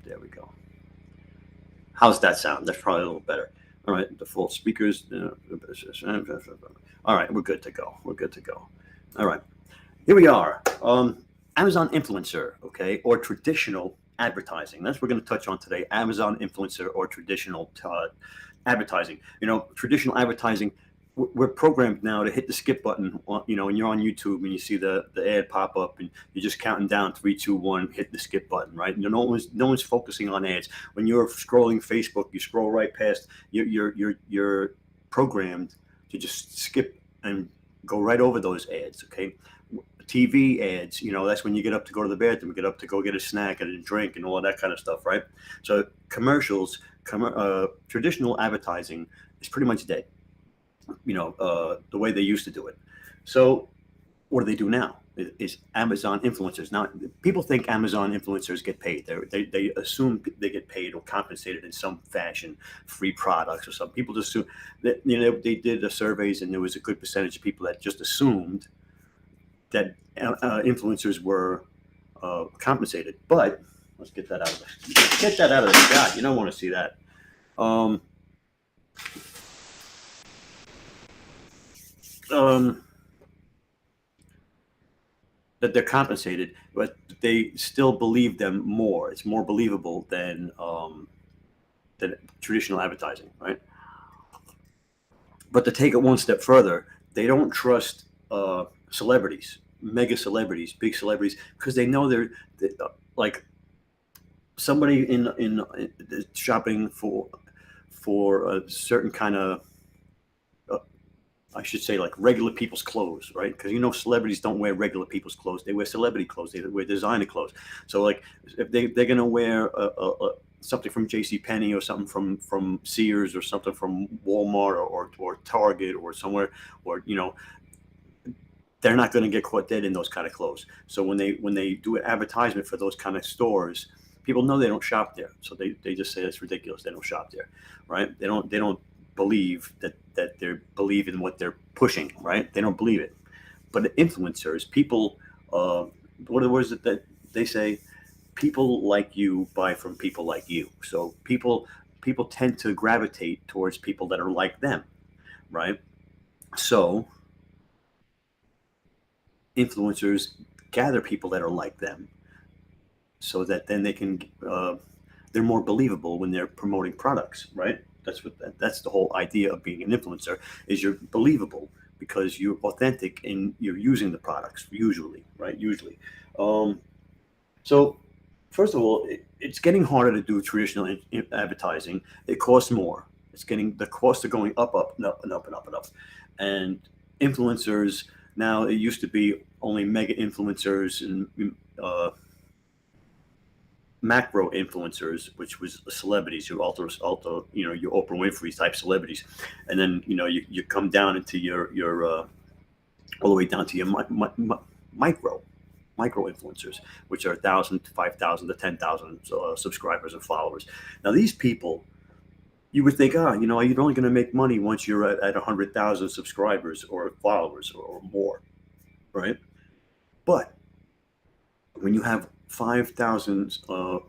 There we go. How's that sound? That's probably a little better. All right, default speakers. All right, we're good to go. We're good to go. All right, here we are. Amazon influencer, okay, or traditional advertising. That's what we're going to touch on today. Amazon influencer or traditional advertising. Traditional advertising, we're programmed now to hit the skip button, when you're on YouTube and you see the ad pop up and you're just counting down 3, 2, 1, hit the skip button, right? No one's focusing on ads. When you're scrolling Facebook, you scroll right past. You're programmed to just skip and go right over those ads, okay? TV ads, that's when you get up to go to the bathroom, get up to go get a snack and a drink and all of that kind of stuff, right? So commercials, traditional advertising is pretty much dead. The way they used to do it. So what do they do now? Is Amazon influencers. Now, people think Amazon influencers get paid. They assume they get paid or compensated in some fashion, free products or something. People just assume that, they did the surveys and there was a good percentage of people that just assumed that influencers were compensated. But let's get that out of there. Get that out of the shot. You don't want to see that. That they're compensated, but they still believe them more. It's more believable than traditional advertising, right? But to take it one step further, they don't trust celebrities, mega celebrities, big celebrities, because they know they're like somebody in shopping for a certain kind of. I should say like regular people's clothes, right? Because celebrities don't wear regular people's clothes; they wear celebrity clothes. They wear designer clothes. So like if they're gonna wear something from JCPenney or something from Sears or something from Walmart or Target or somewhere, or they're not going to get caught dead in those kind of clothes. So when they do an advertisement for those kind of stores, people know they don't shop there. So they just say it's ridiculous. They don't shop there, right? They don't believe that they believe in what they're pushing, right? They don't believe it. But the influencers, people, what are the words that they say? People like you buy from people like you. So people tend to gravitate towards people that are like them, right? So influencers gather people that are like them, so that then they can they're more believable when they're promoting products, right? That's the whole idea of being an influencer, is you're believable because you're authentic and you're using the products usually, right? Usually. So first of all, it's getting harder to do traditional advertising. It costs more. The costs are going up, and up, and up, and up, and up. And influencers now, it used to be only mega influencers and macro influencers, which was celebrities, your your Oprah Winfrey type celebrities, and then you come down into your all the way down to your micro influencers, which are 1,000 to 5,000 to 10,000 subscribers and followers. Now these people, you would think, you're only going to make money once you're at 100,000 subscribers or followers or more, right? But when you have 5,000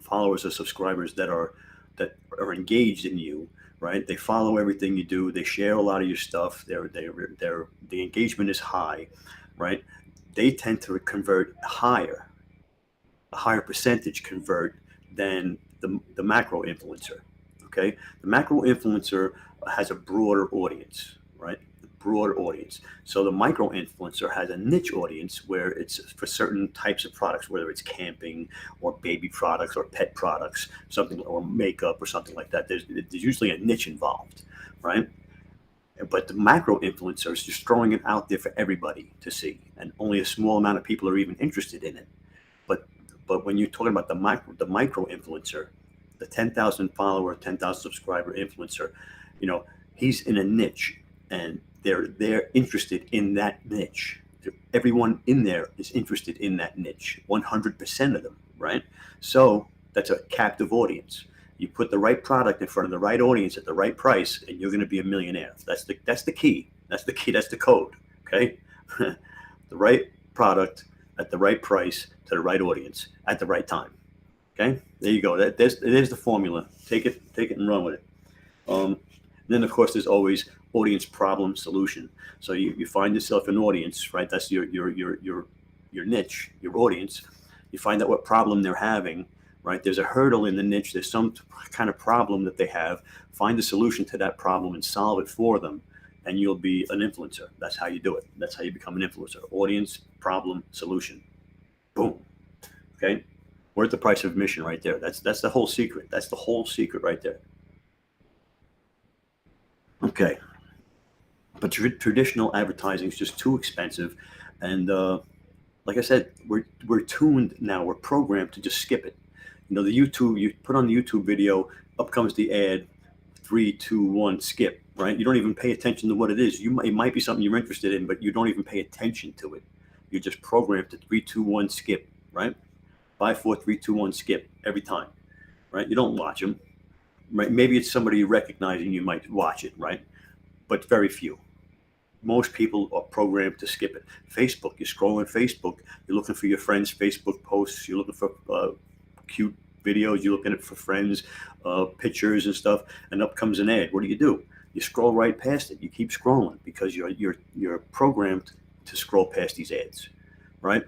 followers or subscribers that are engaged in you, right? They follow everything you do. They share a lot of your stuff. The engagement is high, right? They tend to convert a higher percentage convert than the macro influencer. Okay, the macro influencer has a broader audience, right? Broader audience. So the micro influencer has a niche audience where it's for certain types of products, whether it's camping or baby products or pet products, something, or makeup or something like that. There's usually a niche involved, right? But the macro influencer is just throwing it out there for everybody to see, and only a small amount of people are even interested in it. But when you're talking about the micro influencer, the 10,000 follower, 10,000 subscriber influencer, he's in a niche, and they're interested in that niche. Everyone in there is interested in that niche, 100% of them, right? So that's a captive audience. You put the right product in front of the right audience at the right price, and you're going to be a millionaire. That's the key. That's the key. That's the code. Okay, the right product at the right price to the right audience at the right time. Okay, there you go. There's the formula. Take it and run with it. Then of course there's always audience, problem, solution. So you find yourself an audience, right? That's your niche, your audience. You find out what problem they're having, right? There's a hurdle in the niche. There's some kind of problem that they have. Find the solution to that problem and solve it for them, and you'll be an influencer. That's how you do it. That's how you become an influencer. Audience, problem, solution. Boom. Okay. We're at the price of admission right there. That's the whole secret. That's the whole secret right there. Okay. But traditional advertising is just too expensive, and like I said, we're tuned now. We're programmed to just skip it. You know, the YouTube, you put on the YouTube video, up comes the ad, 3, 2, 1, skip. Right? You don't even pay attention to what it is. It might be something you're interested in, but you don't even pay attention to it. You're just programmed to 3, 2, 1, skip. Right? 5, 4, 3, 2, 1, skip every time. Right? You don't watch them. Right? Maybe it's somebody you recognize and you might watch it. Right? But very few. Most people are programmed to skip it. Facebook, you're scrolling Facebook, you're looking for your friends' Facebook posts, you're looking for cute videos, you're looking for friends' pictures and stuff, and up comes an ad. What do? You scroll right past it. You keep scrolling because you're programmed to scroll past these ads, right?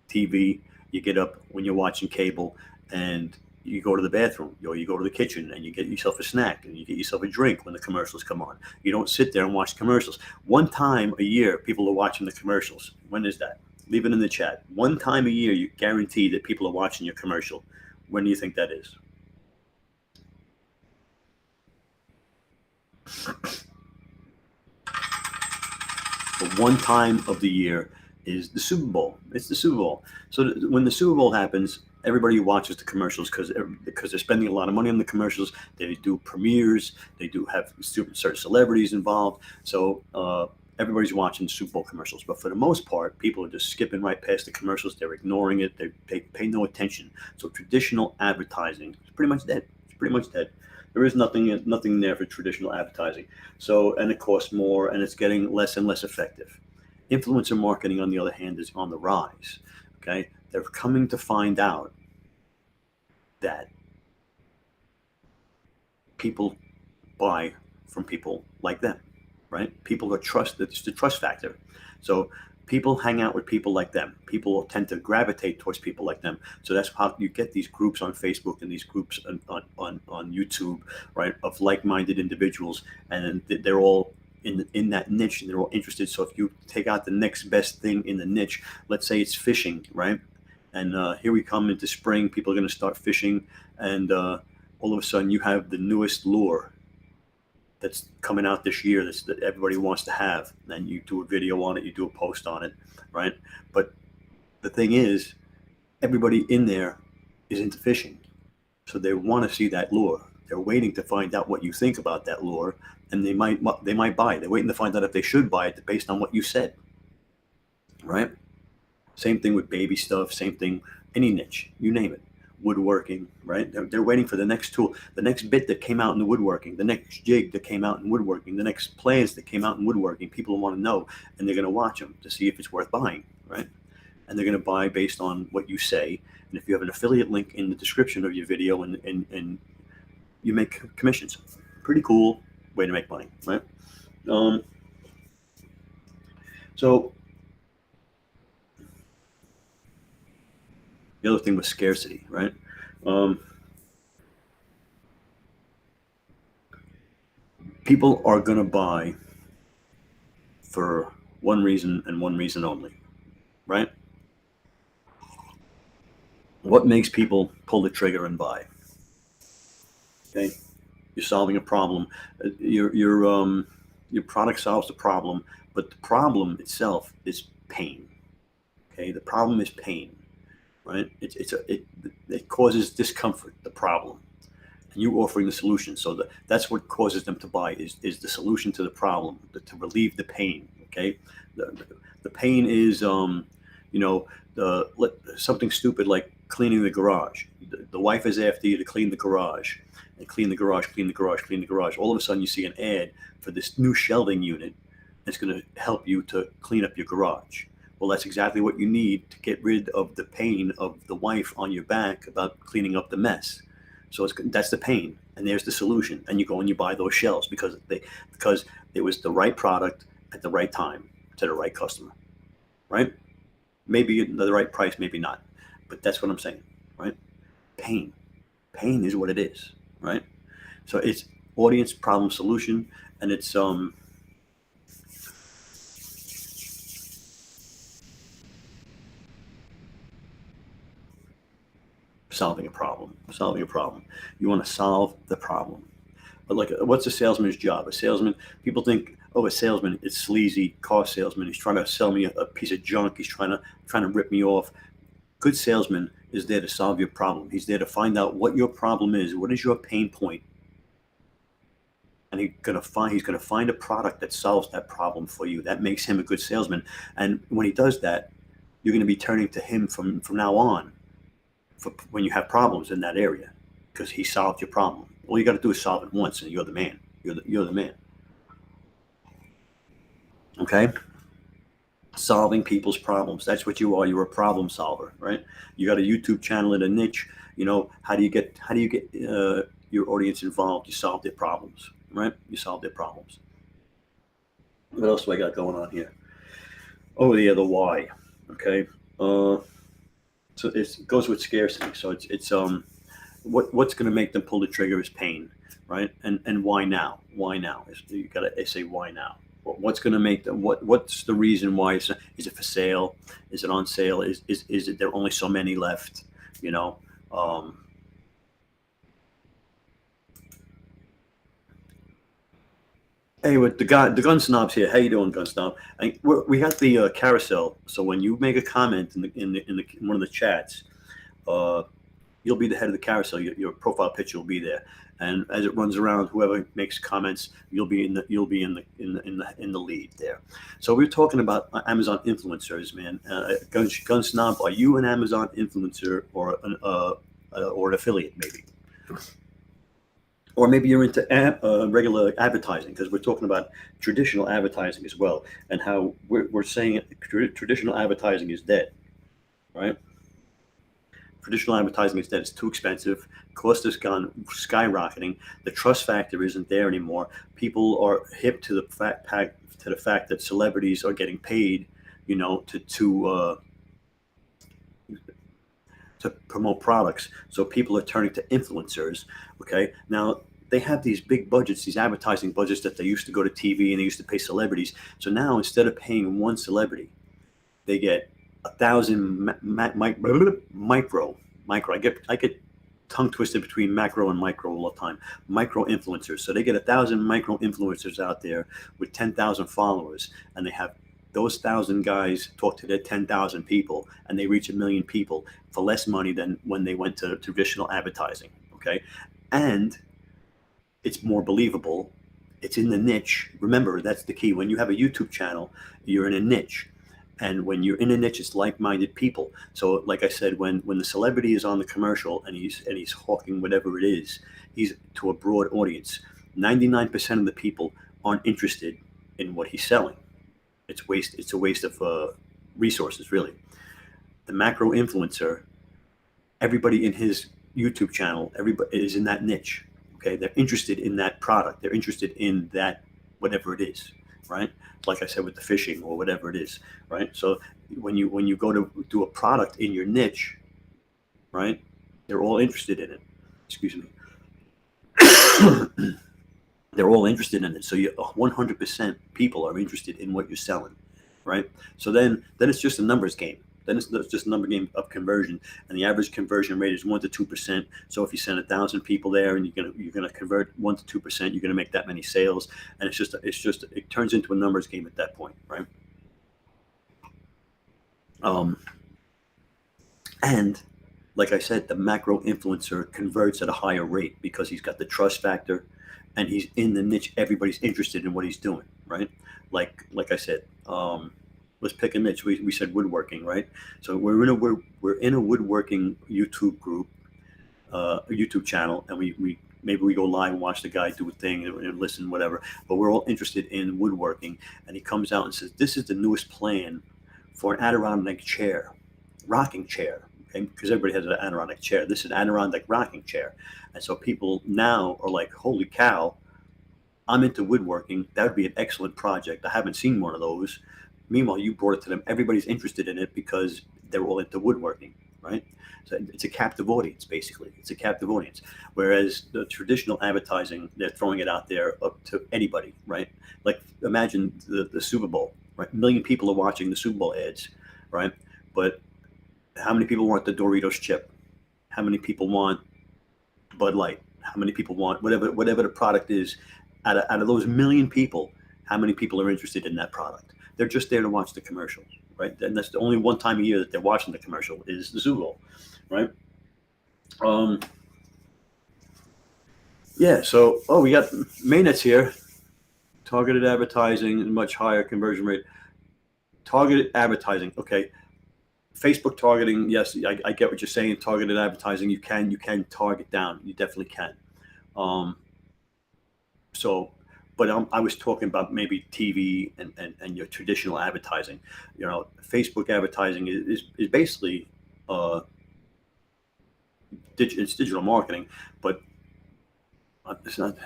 TV, you get up when you're watching cable and you go to the bathroom, or you go to the kitchen and you get yourself a snack and you get yourself a drink when the commercials come on. You don't sit there and watch commercials. One time a year, people are watching the commercials. When is that? Leave it in the chat. One time a year, you guarantee that people are watching your commercial. When do you think that is? The one time of the year is the Super Bowl. It's the Super Bowl. So when the Super Bowl happens, everybody watches the commercials because they're spending a lot of money on the commercials. They do premieres. They do have certain celebrities involved. So everybody's watching Super Bowl commercials. But for the most part, people are just skipping right past the commercials. They're ignoring it. They pay no attention. So traditional advertising is pretty much dead. It's pretty much dead. There is nothing there for traditional advertising. So, and it costs more, and it's getting less and less effective. Influencer marketing, on the other hand, is on the rise. Okay, they're coming to find out that people buy from people like them, right? People are it's the trust factor. So people hang out with people like them. People tend to gravitate towards people like them. So that's how you get these groups on Facebook and these groups on YouTube, right, of like-minded individuals, and they're all in that niche, and they're all interested. So if you take out the next best thing in the niche, let's say it's fishing, right? And here we come into spring, people are going to start fishing, and all of a sudden you have the newest lure that's coming out this year that everybody wants to have. And you do a video on it, you do a post on it, right? But the thing is, everybody in there is into fishing. So they want to see that lure. They're waiting to find out what you think about that lure, and they might buy it. They're waiting to find out if they should buy it based on what you said, right? Same thing with baby stuff, same thing, any niche, you name it. Woodworking, right? They're waiting for the next tool, the next bit that came out in the woodworking, the next jig that came out in woodworking, the next plans that came out in woodworking. People want to know, and they're going to watch them to see if it's worth buying, right? And they're going to buy based on what you say. And if you have an affiliate link in the description of your video, and you make commissions, pretty cool way to make money, right? So the other thing was scarcity, right? People are going to buy for one reason and one reason only, right? What makes people pull the trigger and buy? Okay, you're solving a problem. Your product solves the problem, but the problem itself is pain. Okay, the problem is pain, right? It causes discomfort. The problem, and you offering the solution. So that's what causes them to buy is the solution to the problem, to relieve the pain. Okay, the pain is something stupid like cleaning the garage. The wife is after you to clean the garage, and clean the garage. All of a sudden you see an ad for this new shelving unit that's going to help you to clean up your garage. Well, that's exactly what you need to get rid of the pain of the wife on your back about cleaning up the mess. So that's the pain, and there's the solution. And you go and you buy those shelves because it was the right product at the right time to the right customer, right? Maybe the right price, maybe not, but that's what I'm saying, right? Pain, pain is what it is, right? So it's audience, problem, solution, and it's solving a problem. Solving a problem. You want to solve the problem. But like, what's a salesman's job? A salesman, people think, oh, a salesman is sleazy car salesman. He's trying to sell me a piece of junk. He's trying to rip me off. Good salesman is there to solve your problem. He's there to find out what your problem is. What is your pain point? And he's gonna find a product that solves that problem for you. That makes him a good salesman. And when he does that, you're going to be turning to him from now on for when you have problems in that area, because he solved your problem. All you got to do is solve it once, and you're the man. You're the man. Okay. Solving people's problems. That's what you are. You're a problem solver, right? You got a YouTube channel in a niche. You know, how do you get your audience involved? You solve their problems, right? You solve their problems. What else do I got going on here? Oh yeah, the why. Okay. So it goes with scarcity. So it's what's going to make them pull the trigger is pain, right? And why now? Why now? You got to say why now. What's going to make them? What's the reason why? Is it for sale? Is it on sale? Is it there are only so many left? You know. Hey, with the gun snobs here. How you doing, gun snob? We got the carousel. So when you make a comment in one of the chats, you'll be the head of the carousel. Your profile picture will be there, and as it runs around, whoever makes comments, you'll be in the lead there. So we're talking about Amazon influencers, man. Gun snob, are you an Amazon influencer or an affiliate, maybe? Or maybe you're into regular advertising, because we're talking about traditional advertising as well, and how we're saying traditional advertising is dead, right? Traditional advertising is dead. It's too expensive. Cost has gone skyrocketing. The trust factor isn't there anymore. People are hip to the fact that celebrities are getting paid, you know, to promote products. So people are turning to influencers. Okay. Now they have these big budgets, these advertising budgets that they used to go to TV and they used to pay celebrities. So now instead of paying one celebrity, they get 1,000 micro. I get tongue twisted between macro and micro all the time. Micro influencers. So they get 1,000 micro influencers out there with 10,000 followers, and they have those 1,000 guys talk to their 10,000 people, and they reach 1 million people for less money than when they went to traditional advertising. Okay. And it's more believable. It's in the niche. Remember, that's the key. When you have a YouTube channel, you're in a niche. And when you're in a niche, it's like-minded people. So like I said, when the celebrity is on the commercial and he's hawking whatever it is, he's to a broad audience. 99% of the people aren't interested in what he's selling. It's a waste of resources, really. The macro influencer, everybody in his YouTube channel, everybody is in that niche. Okay, they're interested in that product. They're interested in that whatever it is, right? Like I said, with the fishing or whatever it is, right? So when you go to do a product in your niche, right, they're all interested in it. Excuse me. They're all interested in it. So 100% people are interested in what you're selling, right? So then it's just a numbers game. Then it's just a number game of conversion, and the average conversion rate is 1 to 2%. So if you send 1,000 people there, and you're gonna convert 1 to 2%, you're gonna make that many sales, and it turns into a numbers game at that point, right? And like I said, the macro influencer converts at a higher rate because he's got the trust factor, and he's in the niche. Everybody's interested in what he's doing, right? Like I said. Let's pick a niche. We said woodworking, right? So we're in a woodworking YouTube group, a YouTube channel, and we maybe we go live and watch the guy do a thing and listen, whatever. But we're all interested in woodworking, and he comes out and says, "This is the newest plan for an Adirondack chair, rocking chair, okay? Because everybody has an Adirondack chair. This is an Adirondack rocking chair. And so people now are like, holy cow, I'm into woodworking. That would be an excellent project. I haven't seen one of those. Meanwhile, you brought it to them. Everybody's interested in it because they're all into woodworking, right? So it's a captive audience, basically. It's a captive audience. Whereas the traditional advertising, they're throwing it out there up to anybody, right? Like imagine the Super Bowl, right? A million people are watching the Super Bowl ads, right? But how many people want the Doritos chip? How many people want Bud Light? How many people want whatever the product is? Out of those million people, how many people are interested in that product? They're just there to watch the commercial, right? And that's the only one time a year that they're watching the commercial is the Super Bowl, right? Yeah. So, we got Maynets here. Targeted advertising, much higher conversion rate. Targeted advertising, okay. Facebook targeting, yes, I get what you're saying. Targeted advertising, you can target down. You definitely can. So, but I was talking about maybe TV and your traditional advertising. Facebook advertising is basically it's digital marketing, but it's not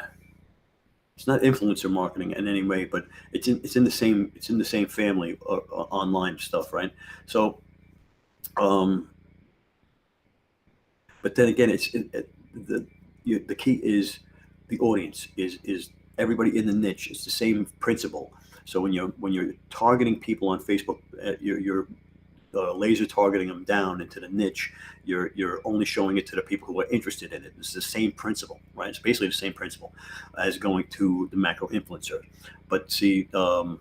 influencer marketing in any way. But it's in the same family online stuff, right? So, but then again, the key is the audience is everybody in the niche. It's the same principle. So when you're targeting people on Facebook, you're laser targeting them down into the niche. You're only showing it to the people who are interested in it. It's the same principle, right? It's basically the same principle as going to the macro influencer. But see, the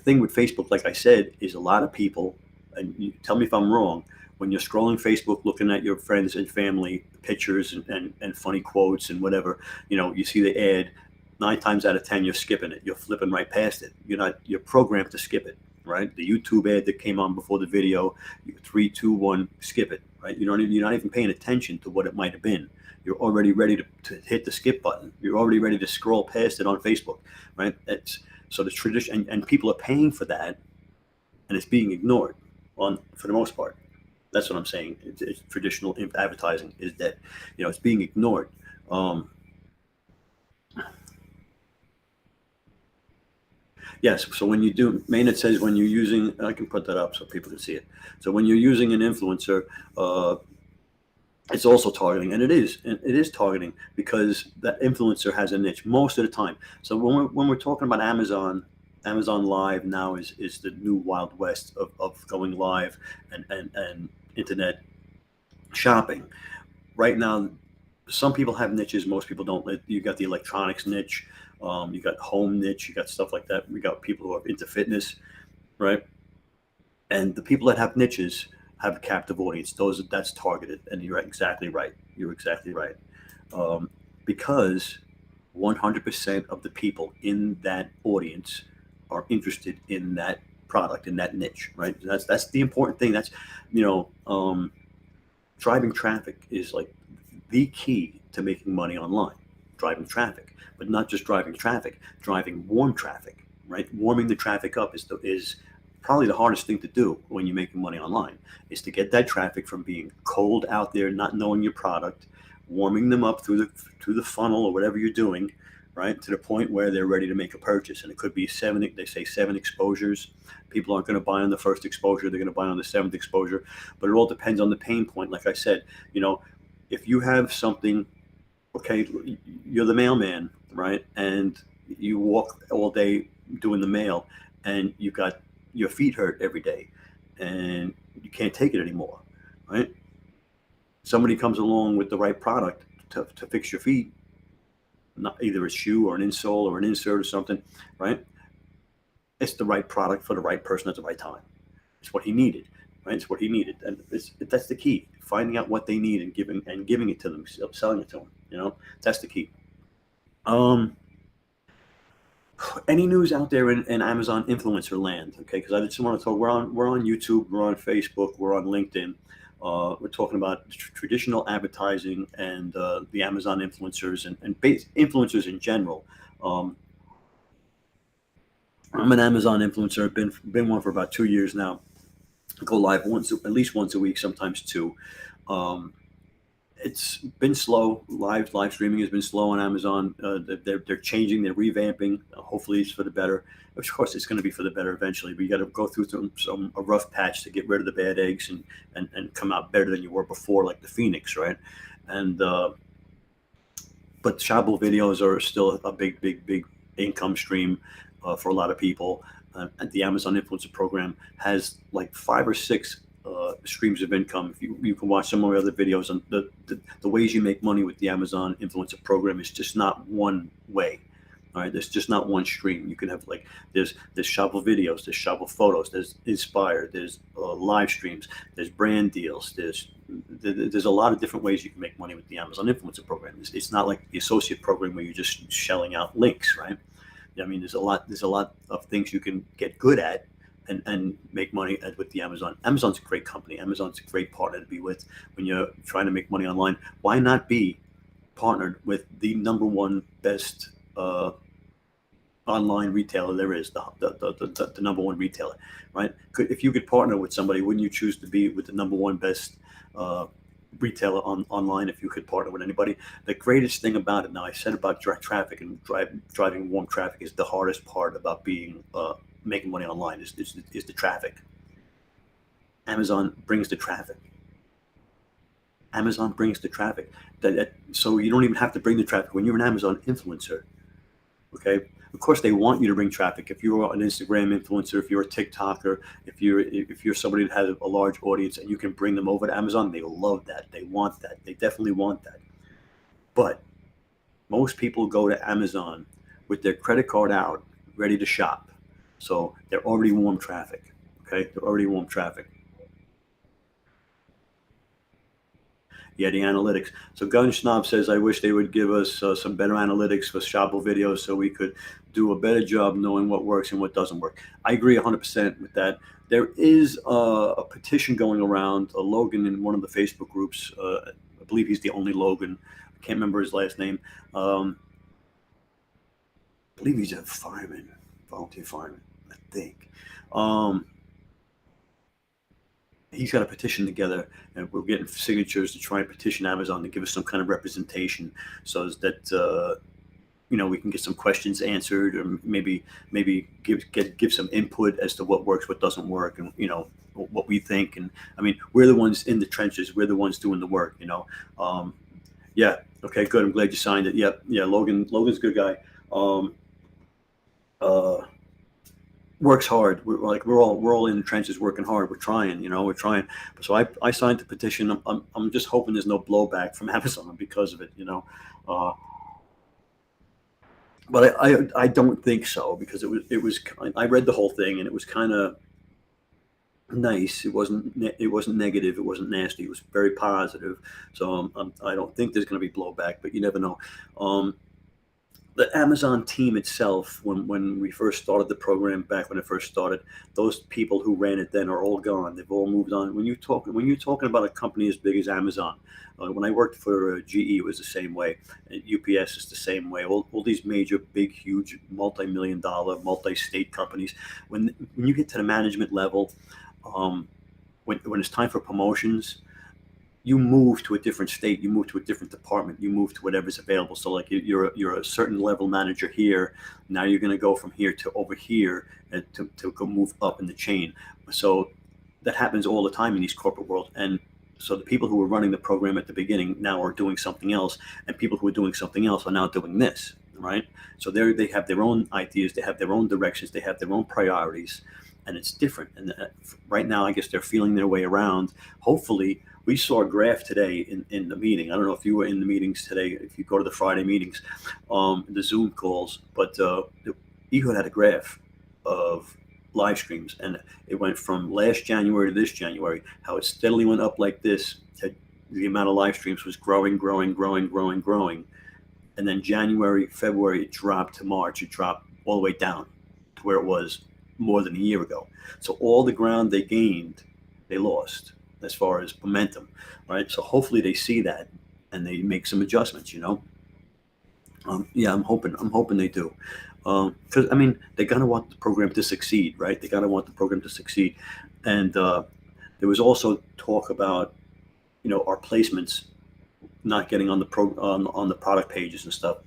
thing with Facebook, like I said, is a lot of people, and you tell me if I'm wrong, when you're scrolling Facebook, looking at your friends and family pictures and funny quotes and whatever, you see the ad, 9 times out of 10, you're skipping it. You're flipping right past it. You're programmed to skip it, right? The YouTube ad that came on before the video, 3, 2, 1, skip it, right? You're not even paying attention to what it might have been. You're already ready to hit the skip button. You're already ready to scroll past it on Facebook, right? So the tradition, and people are paying for that, and it's being ignored for the most part. That's what I'm saying. It's traditional advertising is that, it's being ignored. Yes. So when you do, Maynard says when you're using, I can put that up so people can see it. So when you're using an influencer, it's also targeting, and it is targeting because that influencer has a niche most of the time. So when we're talking about Amazon Live now is the new Wild West of going live and internet shopping. Right now, some people have niches, most people don't. You got the electronics niche, you got home niche, you got stuff like that. We got people who are into fitness, right? And the people that have niches have a captive audience. That's targeted, and you're exactly right. You're exactly right, because 100% of the people in that audience are interested in that product, in that niche, right? That's the important thing. That's driving traffic is like the key to making money online. Driving traffic, but not just driving traffic, driving warm traffic, right? Warming the traffic up is probably the hardest thing to do when you're making money online, is to get that traffic from being cold out there, not knowing your product, warming them up through the funnel or whatever you're doing, right, to the point where they're ready to make a purchase. And it could be 7, they say 7 exposures. People aren't going to buy on the first exposure, they're going to buy on the 7th exposure. But it all depends on the pain point. Like I said, if you have something, okay, you're the mailman, right, and you walk all day doing the mail, and you got your feet hurt every day, and you can't take it anymore, right? Somebody comes along with the right product to fix your feet, not either a shoe or an insole or an insert or something, right? It's the right product for the right person at the right time. It's what he needed, right? It's what he needed, and that's the key: finding out what they need and giving it to them, selling it to them. That's the key. Any news out there in Amazon influencer land? Okay, because I just want to talk. We're on YouTube, we're on Facebook, we're on LinkedIn. We're talking about traditional advertising and the Amazon influencers and influencers in general. I'm an Amazon influencer. I've been one for about 2 years now. Go live at least once a week, sometimes two. Um, it's been slow. Live streaming has been slow on Amazon. They're changing, they're revamping. Hopefully, it's for the better. Of course, it's going to be for the better eventually. But you got to go through a rough patch to get rid of the bad eggs and come out better than you were before, like the Phoenix, right? And but Shabu videos are still a big income stream for a lot of people. And the Amazon Influencer Program has like 5 or 6 streams of income. If you can watch some of my other videos on the ways you make money with the Amazon Influencer Program, is just not one way. All right, there's just not one stream. You can have like there's Shabu videos, there's Shabu photos, there's Inspire, there's live streams, there's brand deals, there's a lot of different ways you can make money with the Amazon Influencer Program. It's not like the associate program where you're just shelling out links, right? I mean, there's a lot of things you can get good at and make money with the Amazon. Amazon's a great company. Amazon's a great partner to be with when you're trying to make money online. Why not be partnered with the number one best online retailer there is, the number one retailer, right? If you could partner with somebody, wouldn't you choose to be with the number one best retailer online if you could partner with anybody? The greatest thing about it, now I said about direct traffic and driving warm traffic, is the hardest part about being making money online is the traffic. Amazon brings the traffic. Amazon brings the traffic. So you don't even have to bring the traffic when you're an Amazon influencer. Okay. Of course, they want you to bring traffic. If you're an Instagram influencer, if you're a TikToker, if you're somebody that has a large audience and you can bring them over to Amazon, they love that. They want that. They definitely want that. But most people go to Amazon with their credit card out, ready to shop. So they're already warm traffic. Okay, they're already warm traffic. Yeah, the analytics. So Gun Schnob says, I wish they would give us some better analytics for Shabu videos so we could do a better job knowing what works and what doesn't work. I agree 100% with that. There is a petition going around. Logan in one of the Facebook groups, I believe he's the only Logan. I can't remember his last name. I believe he's a fireman, volunteer fireman, I think. He's got a petition together, and we're getting signatures to try and petition Amazon to give us some kind of representation, so that we can get some questions answered, or maybe give some input as to what works, what doesn't work, and what we think. And I mean, we're the ones in the trenches. We're the ones doing the work. Yeah. Okay. Good. I'm glad you signed it. Yep. Yeah. Logan's a good guy. Works hard. We're all in the trenches working hard. We're trying. We're trying. So I signed the petition. I'm just hoping there's no blowback from Amazon because of it. But I don't think so, because it was I read the whole thing, and it was kind of nice. It wasn't negative. It wasn't nasty. It was very positive. So I don't think there's going to be blowback, but you never know. The Amazon team itself, when we first started the program, back when it first started, those people who ran it then are all gone. They've all moved on. When you're talking about a company as big as Amazon, when I worked for GE, it was the same way. UPS is the same way. All these major, big, huge, multi-million-dollar, multi-state companies. When you get to the management level, when it's time for promotions, you move to a different state, you move to a different department, you move to whatever's available. So like you're a certain level manager here, now you're going to go from here to over here, and to go move up in the chain. So that happens all the time in these corporate worlds. And so the people who were running the program at the beginning now are doing something else, and people who are doing something else are now doing this, right? So they have their own ideas, they have their own directions, they have their own priorities, and it's different. And right now, I guess they're feeling their way around. Hopefully, we saw a graph today in the meeting. I don't know if you were in the meetings today, if you go to the Friday meetings, the Zoom calls, but Ehud had a graph of live streams, and it went from last January to this January, how it steadily went up like this. The amount of live streams was growing. And then January, February, it dropped to March. It dropped all the way down to where it was more than a year ago. So all the ground they gained, they lost as far as momentum, right? So hopefully they see that and they make some adjustments. Yeah, I'm hoping they do. Because I mean, they gotta want the program to succeed, right? They gotta want the program to succeed. And there was also talk about, our placements not getting on the on the product pages and stuff.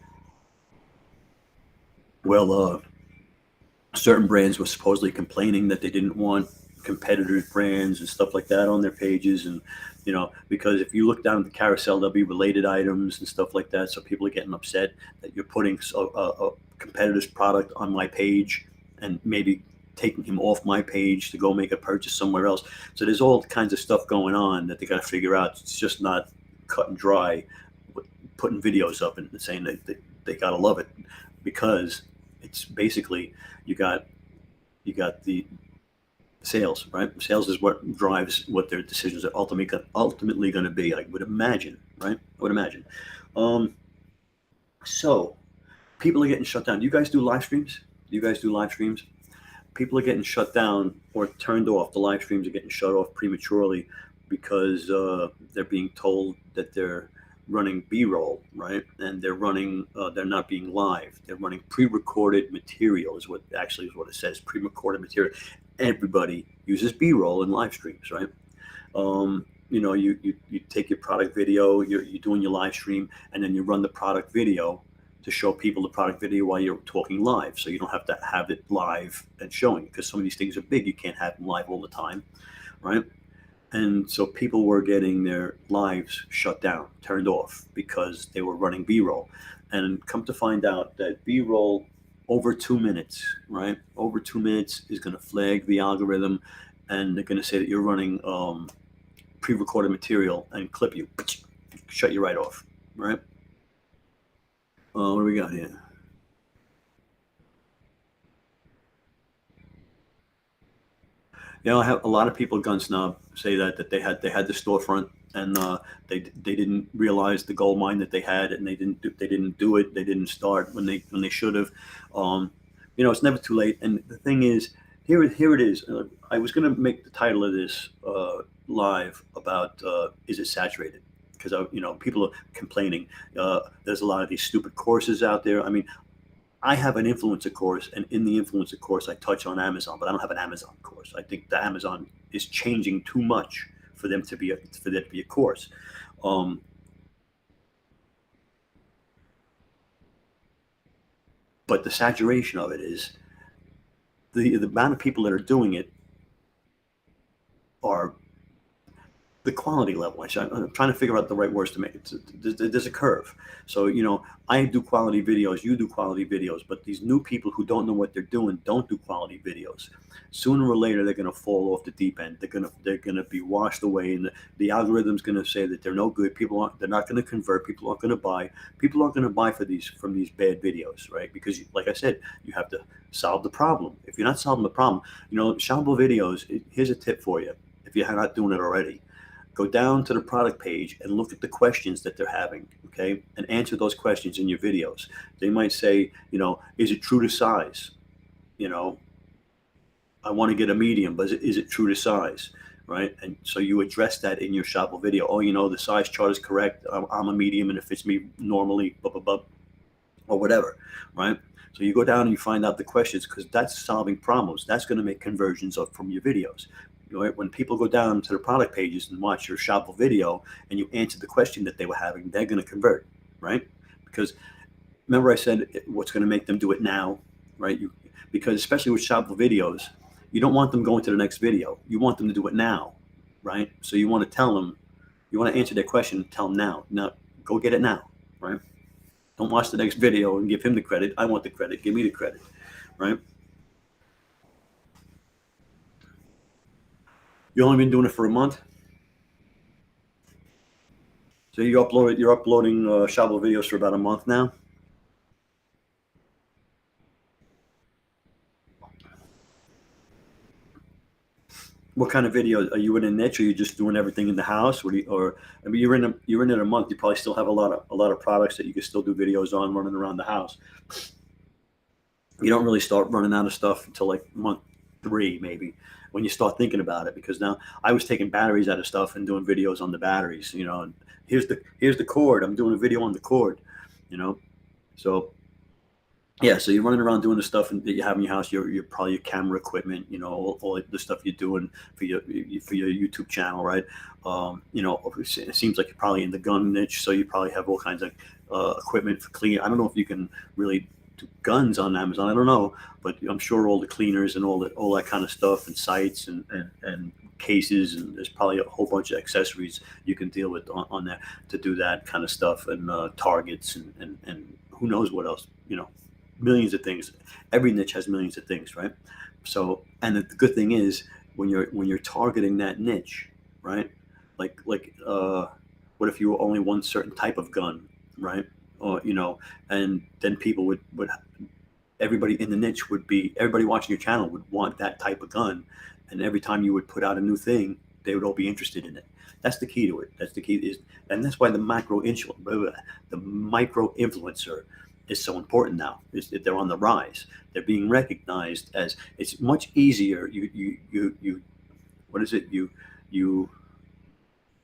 Well, certain brands were supposedly complaining that they didn't want competitors' brands and stuff like that on their pages, and because if you look down the carousel, there'll be related items and stuff like that. So people are getting upset that you're putting a competitor's product on my page and maybe taking him off my page to go make a purchase somewhere else. So there's all kinds of stuff going on that they got to figure out. It's just not cut and dry putting videos up and saying that they got to love it, because it's basically you got the sales, right? Sales is what drives what their decisions are ultimately going to be. I would imagine, right? I would imagine. Um, so people are getting shut down. Do you guys do live streams? Do you guys do live streams? People are getting shut down or turned off. The live streams are getting shut off prematurely because they're being told that they're running B-roll, right? And they're not being live. They're running pre-recorded material is what it says, pre-recorded material. Everybody uses B-roll in live streams, right? You take your product video, you're doing your live stream, and then you run the product video to show people the product video while you're talking live. So you don't have to have it live and showing, because some of these things are big. You can't have them live all the time, right? And so people were getting their lives shut down, turned off, because they were running B-roll. And come to find out that B-roll over 2 minutes, right? Over 2 minutes is going to flag the algorithm, and they're going to say that you're running pre-recorded material and clip you, shut you right off, right? What do we got here? I have a lot of people, gun snob, say that they had the storefront, and they didn't realize the gold mine that they had, and they didn't do it. They didn't start when they should have. It's never too late. And the thing is, here it is. I was going to make the title of this live about is it saturated? Because people are complaining. There's a lot of these stupid courses out there. I mean, I have an influencer course, and in the influencer course, I touch on Amazon, but I don't have an Amazon course. I think the Amazon is changing too much for them to be a course. But the saturation of it is the amount of people that are doing it are the quality level. I'm trying to figure out the right words to make it. There's a curve. So, I do quality videos, you do quality videos, but these new people who don't know what they're doing don't do quality videos. Sooner or later, they're going to fall off the deep end. They're going to be washed away, and the algorithm's going to say that they're no good. They're not going to convert. People aren't going to buy. People aren't going to buy from these bad videos, right? Because, like I said, you have to solve the problem. If you're not solving the problem, shoppable videos. Here's a tip for you, if you're not doing it already. Go down to the product page and look at the questions that they're having, okay? And answer those questions in your videos. They might say, is it true to size? I want to get a medium, but is it true to size, right? And so you address that in your shoppable video. Oh, the size chart is correct. I'm a medium, and it fits me normally, blah, blah, blah, or whatever, right? So you go down and you find out the questions, because that's solving problems. That's going to make conversions up from your videos. When people go down to the product pages and watch your shoppable video and you answer the question that they were having, they're going to convert, right? Because remember I said what's going to make them do it now, right? Because especially with shoppable videos, you don't want them going to the next video. You want them to do it now, right? So you want to tell them, you want to answer their question, tell them now. Now, go get it now, right? Don't watch the next video and give him the credit. I want the credit. Give me the credit, right? You only been doing it for a month, so you're uploading shoppable videos for about a month now. What kind of videos are you in a niche? Or are you just doing everything in the house? You're in it a month. You probably still have a lot of products that you can still do videos on running around the house. You don't really start running out of stuff until like month 3, maybe, when you start thinking about it. Because now I was taking batteries out of stuff and doing videos on the batteries. And here's the cord. I'm doing a video on the cord. So Yeah, so you're running around doing the stuff that you have in your house, your probably your camera equipment, all the stuff you're doing for your YouTube channel, right? It seems like you're probably in the gun niche, so you probably have all kinds of equipment for clean. I don't know if you can really do guns on Amazon. I don't know, but I'm sure all the cleaners and all that kind of stuff and sights and cases, and there's probably a whole bunch of accessories you can deal with on there to do that kind of stuff, and targets and who knows what else, millions of things. Every niche has millions of things, right? So, and the good thing is when you're targeting that niche, right? What if you were only one certain type of gun, right? Or and then people would everybody in the niche would be everybody watching your channel would want that type of gun, and every time you would put out a new thing, they would all be interested in it. That's the key to it. That's the key is, and that's why the micro influencer is so important now. They're on the rise. They're being recognized as it's much easier. You what is it? You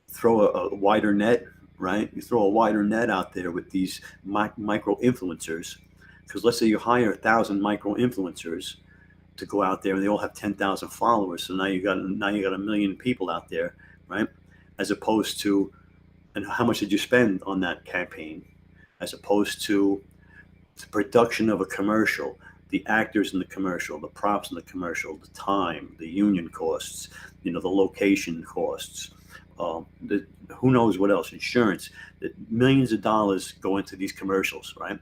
throw a wider net, right? You throw a wider net out there with these micro influencers, because let's say you hire 1,000 micro influencers to go out there, and they all have 10,000 followers. So now you got a million people out there, right? As opposed to, and how much did you spend on that campaign? As opposed to the production of a commercial, the actors in the commercial, the props in the commercial, the time, the union costs, the location costs, who knows what else, insurance. Millions of dollars go into these commercials, right?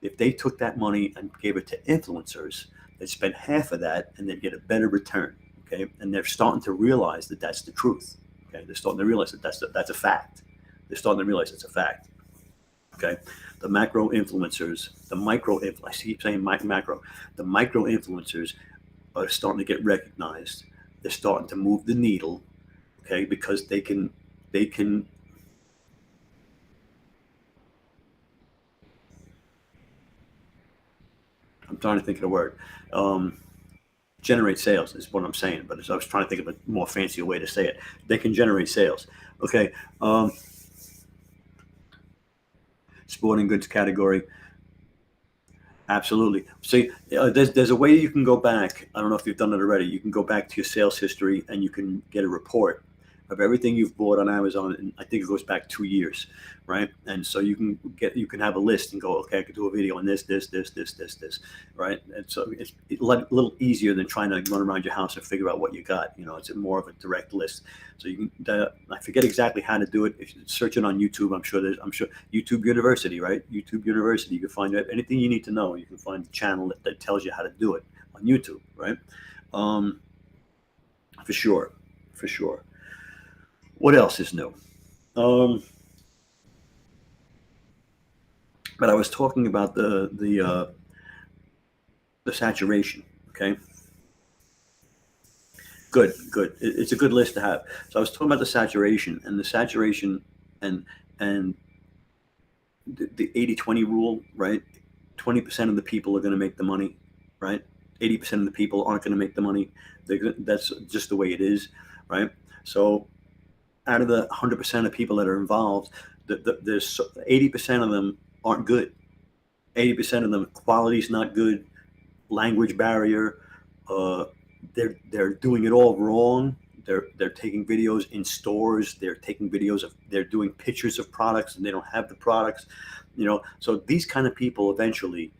If they took that money and gave it to influencers, they'd spend half of that and they'd get a better return. Okay, and they're starting to realize that that's the truth. Okay, they're starting to realize that that's a fact. They're starting to realize it's a fact. Okay, the macro influencers, I keep saying macro. The micro influencers are starting to get recognized. They're starting to move the needle. Okay, because they can. I'm trying to think of the word. Generate sales is what I'm saying, but I was trying to think of a more fancier way to say it. They can generate sales. Okay. Sporting goods category. Absolutely. See, there's a way you can go back. I don't know if you've done it already. You can go back to your sales history and you can get a report of everything you've bought on Amazon, and I think it goes back 2 years, right? And so you can have a list and go, okay, I could do a video on this, right? And so it's a little easier than trying to run around your house and figure out what you got. It's more of a direct list. So you can. I forget exactly how to do it. If you search it on YouTube, I'm sure YouTube University, right? YouTube University. You can find anything you need to know. You can find the channel that tells you how to do it on YouTube, right? For sure. What else is new? But I was talking about the saturation. Okay. Good. It's a good list to have. So I was talking about the saturation and and the 80-20 rule, right? 20% of the people are going to make the money, right? 80% of the people aren't going to make the money. That's just the way it is, right? So out of the 100% of people that are involved, there's 80% of them aren't good. 80% of them, quality's not good, language barrier. They're doing it all wrong. They're taking videos in stores. They're doing pictures of products and they don't have the products. So these kind of people eventually,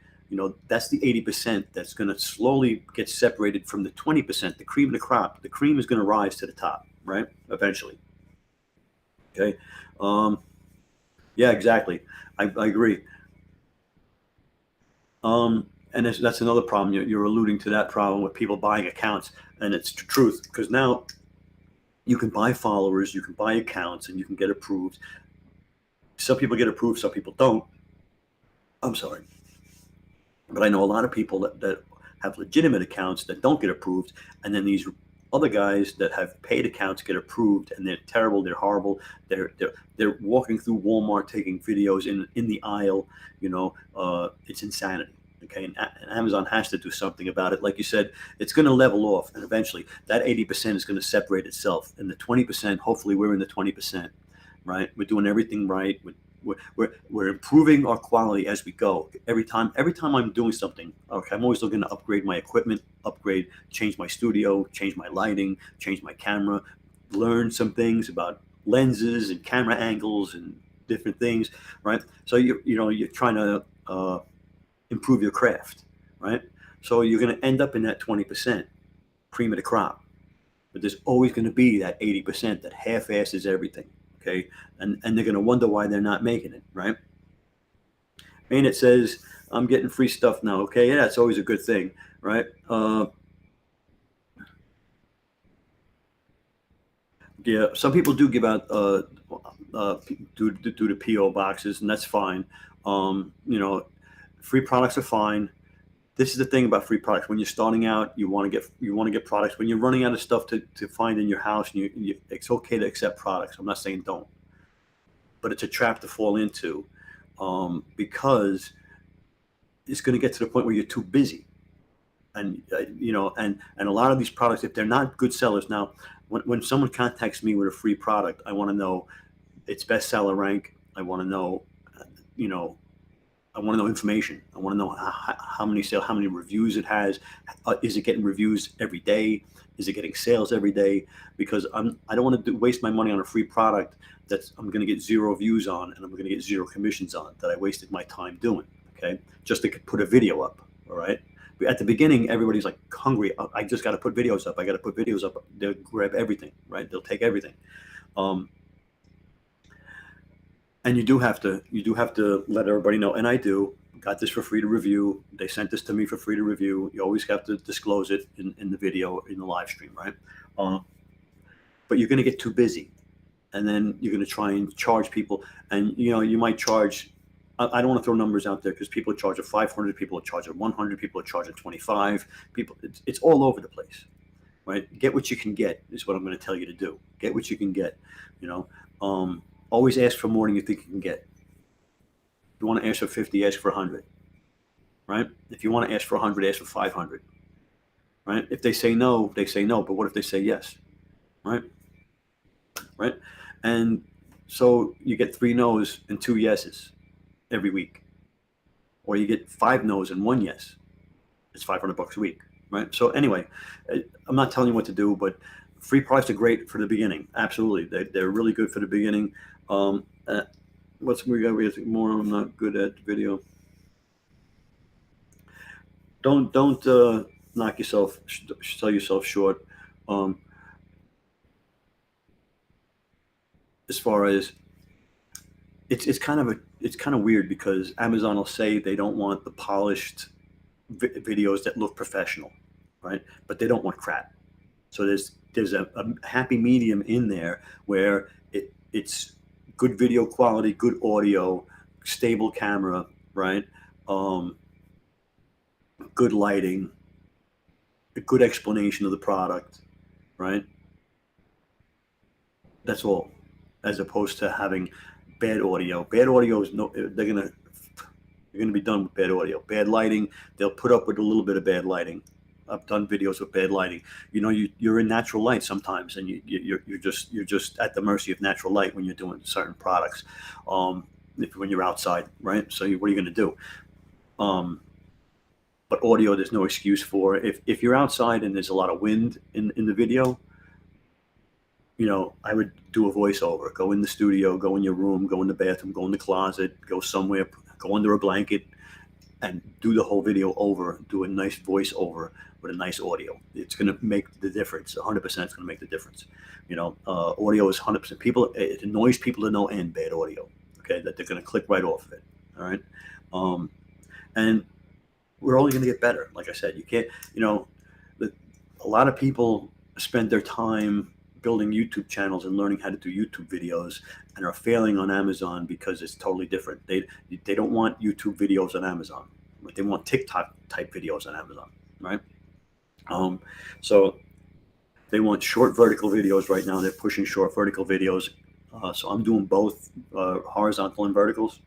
that's the 80% that's going to slowly get separated from the 20%, the cream of the crop. The cream is going to rise to the top, right? Eventually. Okay. Yeah, exactly. I agree. And that's another problem. You're alluding to that problem with people buying accounts, and it's the truth, because now you can buy followers, you can buy accounts, and you can get approved. Some people get approved, some people don't. I'm sorry. But I know a lot of people that have legitimate accounts that don't get approved, and then these other guys that have paid accounts get approved, and they're terrible, they're horrible. They're walking through Walmart taking videos in the aisle. It's insanity. Okay, and Amazon has to do something about it. Like you said, it's going to level off, and eventually that 80% is going to separate itself, and the 20%. Hopefully, we're in the 20%, right? We're doing everything right. We're improving our quality as we go. Every time I'm doing something, okay, I'm always looking to upgrade my equipment, change my studio, change my lighting, change my camera, learn some things about lenses and camera angles and different things, right? So you're trying to improve your craft, right? So you're going to end up in that 20%, cream of the crop. But there's always going to be that 80% that half-asses everything, okay? And they're going to wonder why they're not making it, right? And it says, I'm getting free stuff now, okay? Yeah, it's always a good thing, right? Yeah, some people do give out do the PO boxes, and that's fine. You know, free products are fine. This is the thing about free products. When you're starting out, you want to get products. When you're running out of stuff to find in your house, and it's okay to accept products. I'm not saying don't, but it's a trap to fall into, because it's going to get to the point where you're too busy. And and a lot of these products, if they're not good sellers now, when someone contacts me with a free product, I want to know its bestseller rank. I want to know, you know, I want to know information. I want to know how many sales, how many reviews it has. Is it getting reviews every day? Is it getting sales every day? Because I don't want to waste my money on a free product that I'm going to get zero views on, and I'm going to get zero commissions on, that I wasted my time doing. Okay, just to put a video up. All right. At the beginning, everybody's like hungry. I just got to put videos up. I got to put videos up. They'll grab everything, right? They'll take everything. Um, and you do have to let everybody know, and I do. Got this for free to review. They sent this to me for free to review. You always have to disclose it in the video, in the live stream, right? But you're going to get too busy, and then you're going to try and charge people, and you might charge. I don't want to throw numbers out there, because people charge at 500, people are charging 100, people are charging 25. People, it's all over the place, right? Get what you can get is what I'm going to tell you to do. Get what you can get. You know, always ask for more than you think you can get. If you want to ask for 50, ask for 100, right? If you want to ask for 100, ask for 500, right? If they say no, they say no. But what if they say yes, right? Right? And so you get 3 no's and 2 yeses every week, or you get 5 no's and 1 yes. It's $500 a week, right? So anyway, I'm not telling you what to do, but free products are great for the beginning. Absolutely, they're really good for the beginning. What's we got? We have more. I'm not good at video. Don't knock yourself, sell yourself short. Um, as far as it's kind of weird, because Amazon will say they don't want the polished videos that look professional, right? But they don't want crap. So there's a happy medium in there where it's good video quality, good audio, stable camera, right? Um, Good lighting, a good explanation of the product, right? That's all, as opposed to having bad audio. Bad audio is no. You're gonna be done with bad audio. Bad lighting. They'll put up with a little bit of bad lighting. I've done videos with bad lighting. You're in natural light sometimes, and you're just at the mercy of natural light when you're doing certain products. When you're outside, right? So what are you going to do? But audio, there's no excuse for. If you're outside and there's a lot of wind in the video, I would do a voiceover. Go in the studio, go in your room, go in the bathroom, go in the closet, go somewhere, go under a blanket, and do the whole video over. Do a nice voiceover with a nice audio. It's going to make the difference. 100% it's going to make the difference. Audio is 100%. It annoys people to no end, bad audio. Okay, that they're going to click right off of it. All right, and we're only going to get better. Like I said, you can't. A lot of people spend their time building YouTube channels and learning how to do YouTube videos, and are failing on Amazon because it's totally different. They don't want YouTube videos on Amazon. They want TikTok type videos on Amazon, right? So they want short vertical videos right now. They're pushing short vertical videos. So I'm doing both horizontal and verticals.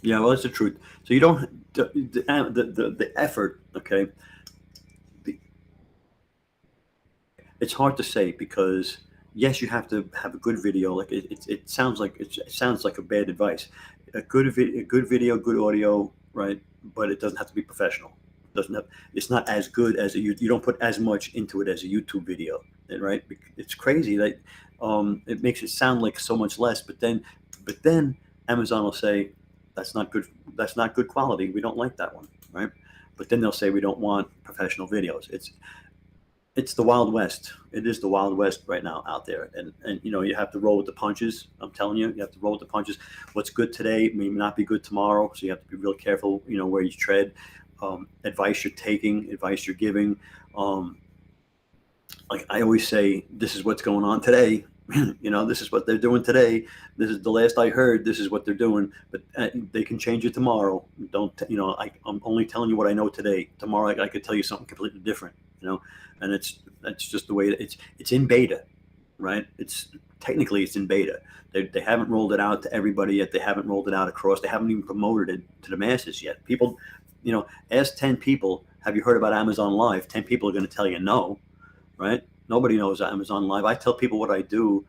Yeah, well, that's the truth. So you don't the effort. Okay, the, it's hard to say because yes, you have to have a good video. Like it sounds like it sounds like a bad advice. A good video, good audio, right? But it doesn't have to be professional. It doesn't have. It's not as good as you don't put as much into it as a YouTube video, right? It's crazy. Like it makes it sound like so much less, but then Amazon will say that's not good. That's not good quality. We don't like that one, right? But then they'll say we don't want professional videos. It's the Wild West. It is the Wild West right now out there, and you have to roll with the punches. I'm telling you, you have to roll with the punches. What's good today may not be good tomorrow, so you have to be real careful. Where you tread, advice you're taking, advice you're giving. Um, like I always say, this is what's going on today. This is what they're doing today. This is the last I heard. This is what they're doing, but they can change it tomorrow. Don't I'm only telling you what I know today. Tomorrow I could tell you something completely different. And that's just the way it's in beta, right? It's technically it's in beta. They haven't rolled it out to everybody yet. They haven't rolled it out across. They haven't even promoted it to the masses yet. People, ask 10 people, have you heard about Amazon Live? 10 people are going to tell you no, right? Nobody knows Amazon Live. I tell people what I do.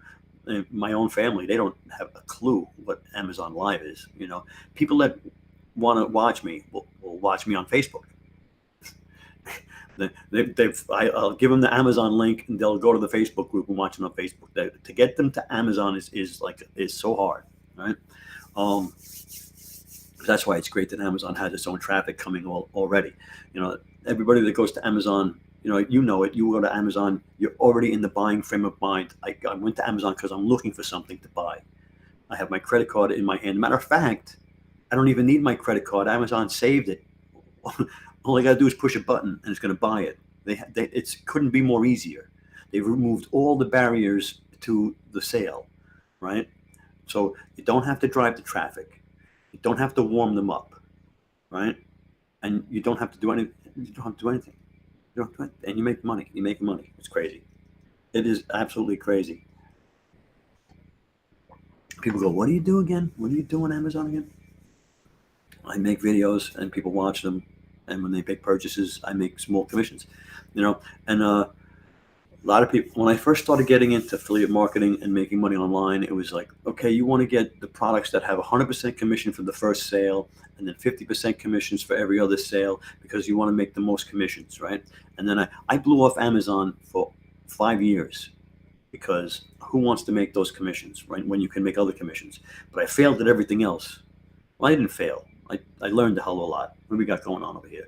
My own family, they don't have a clue what Amazon Live is. People that want to watch me will watch me on Facebook. I'll give them the Amazon link, and they'll go to the Facebook group and watch it on Facebook. To get them to Amazon is so hard, right? Um, that's why it's great that Amazon has its own traffic coming already. Everybody that goes to Amazon, it. You go to Amazon, you're already in the buying frame of mind. I went to Amazon because I'm looking for something to buy. I have my credit card in my hand. Matter of fact, I don't even need my credit card. Amazon saved it. All I got to do is push a button and it's going to buy it. It couldn't be more easier. They've removed all the barriers to the sale, right? So you don't have to drive the traffic. You don't have to warm them up, right? And you don't have to do anything. You don't have to do anything. You don't do anything. And you make money. You make money. It's crazy. It is absolutely crazy. People go, "What do you do again? What do you do on Amazon again?" I make videos and people watch them, and when they make purchases, I make small commissions. And a lot of people, when I first started getting into affiliate marketing and making money online, it was like, okay, you want to get the products that have 100% commission for the first sale, and then 50% commissions for every other sale, because you want to make the most commissions, right? And then I blew off Amazon for 5 years, because who wants to make those commissions, right? When you can make other commissions. But I failed at everything else. Well, I didn't fail. I learned a hell of a lot. What do we got going on over here?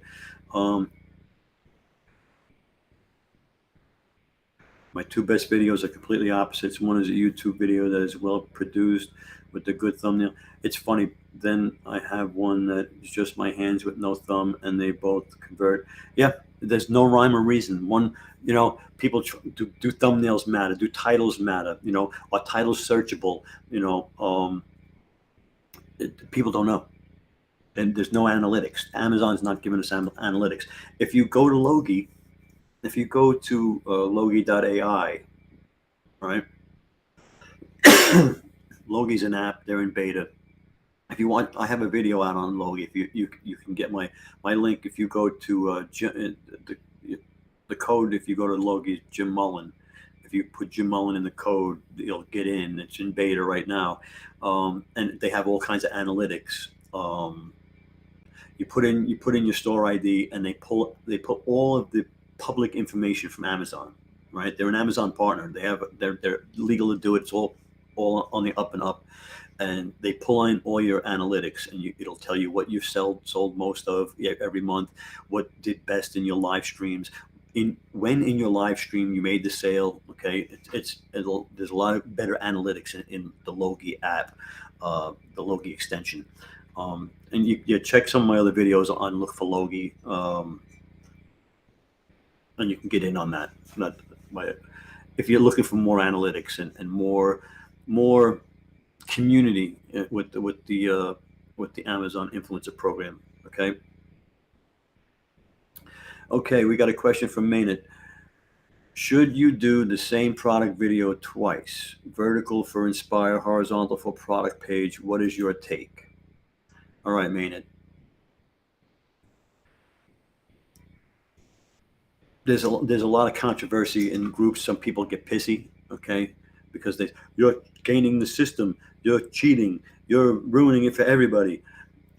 My two best videos are completely opposites. One is a YouTube video that is well produced with a good thumbnail. It's funny. Then I have one that is just my hands with no thumb, and they both convert. Yeah, there's no rhyme or reason. One, people do thumbnails matter? Do titles matter? Are titles searchable? People don't know. And there's no analytics. Amazon's not giving us analytics. If you go to Logi, if you go to Logi.ai, right? Logi's an app. They're in beta. If you want, I have a video out on Logi. If you can get my link. If you go to the code, if you go to Logi, Jim Mullen. If you put Jim Mullen in the code, you'll get in. It's in beta right now, and they have all kinds of analytics. You put in your store ID, and they put all of the public information from Amazon, right? They're an Amazon partner. They're legal to do it. It's all on the up and up, and they pull in all your analytics, and it'll tell you what you've sold most of every month, what did best in your live streams, when in your live stream you made the sale. Okay, there's a lot of better analytics in the Logi app, the Logi extension. And you check some of my other videos on look for Logi, and you can get in on that. If you're looking for more analytics and more community with the Amazon influencer program. Okay, we got a question from Maynard. Should you do the same product video twice? Vertical for Inspire, horizontal for product page. What is your take? All right, Maynard. There's a lot of controversy in groups. Some people get pissy, okay, because you're gaining the system, you're cheating, you're ruining it for everybody.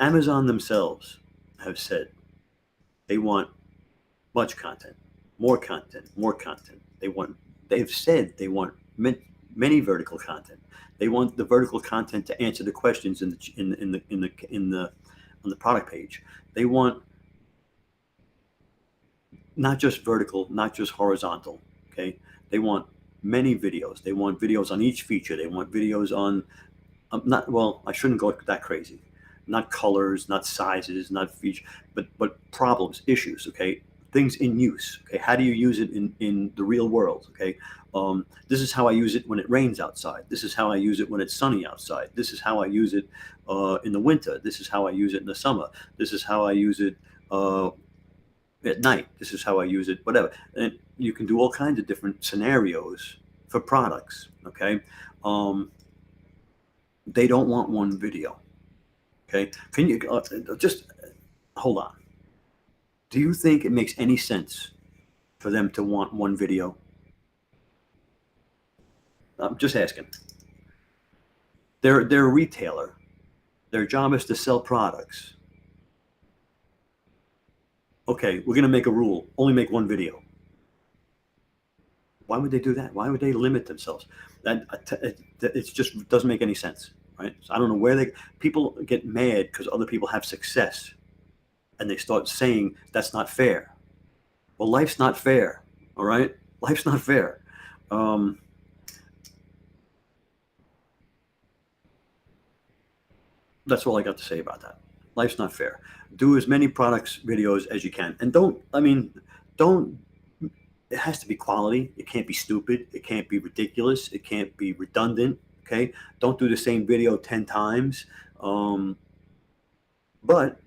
Amazon themselves have said they want much content, more content, more content. They've said they want many vertical content. They want the vertical content to answer the questions in the on the product page. They want not just vertical, not just horizontal. Okay, they want many videos. They want videos on each feature. They want videos on not well. I shouldn't go that crazy. Not colors, not sizes, not feature, but problems, issues. Okay, things in use. Okay, how do you use it in the real world? Okay, this is how I use it when it rains outside. This is how I use it when it's sunny outside. This is how I use it in the winter. This is how I use it in the summer. This is how I use it at night. This is how I use it, whatever. And you can do all kinds of different scenarios for products. Okay. They don't want one video. Okay. Can you just hold on? Do you think it makes any sense for them to want one video? I'm just asking. They're a retailer. Their job is to sell products. Okay, we're going to make a rule. Only make one video. Why would they do that? Why would they limit themselves? It just doesn't make any sense, right? So I don't know people get mad because other people have success, and they start saying that's not fair. Well, life's not fair, all right? Life's not fair. That's all I got to say about that. Life's not fair. Do as many products videos as you can, and don't. It has to be quality. It can't be stupid. It can't be ridiculous. It can't be redundant. Okay. Don't do the same video 10 times. But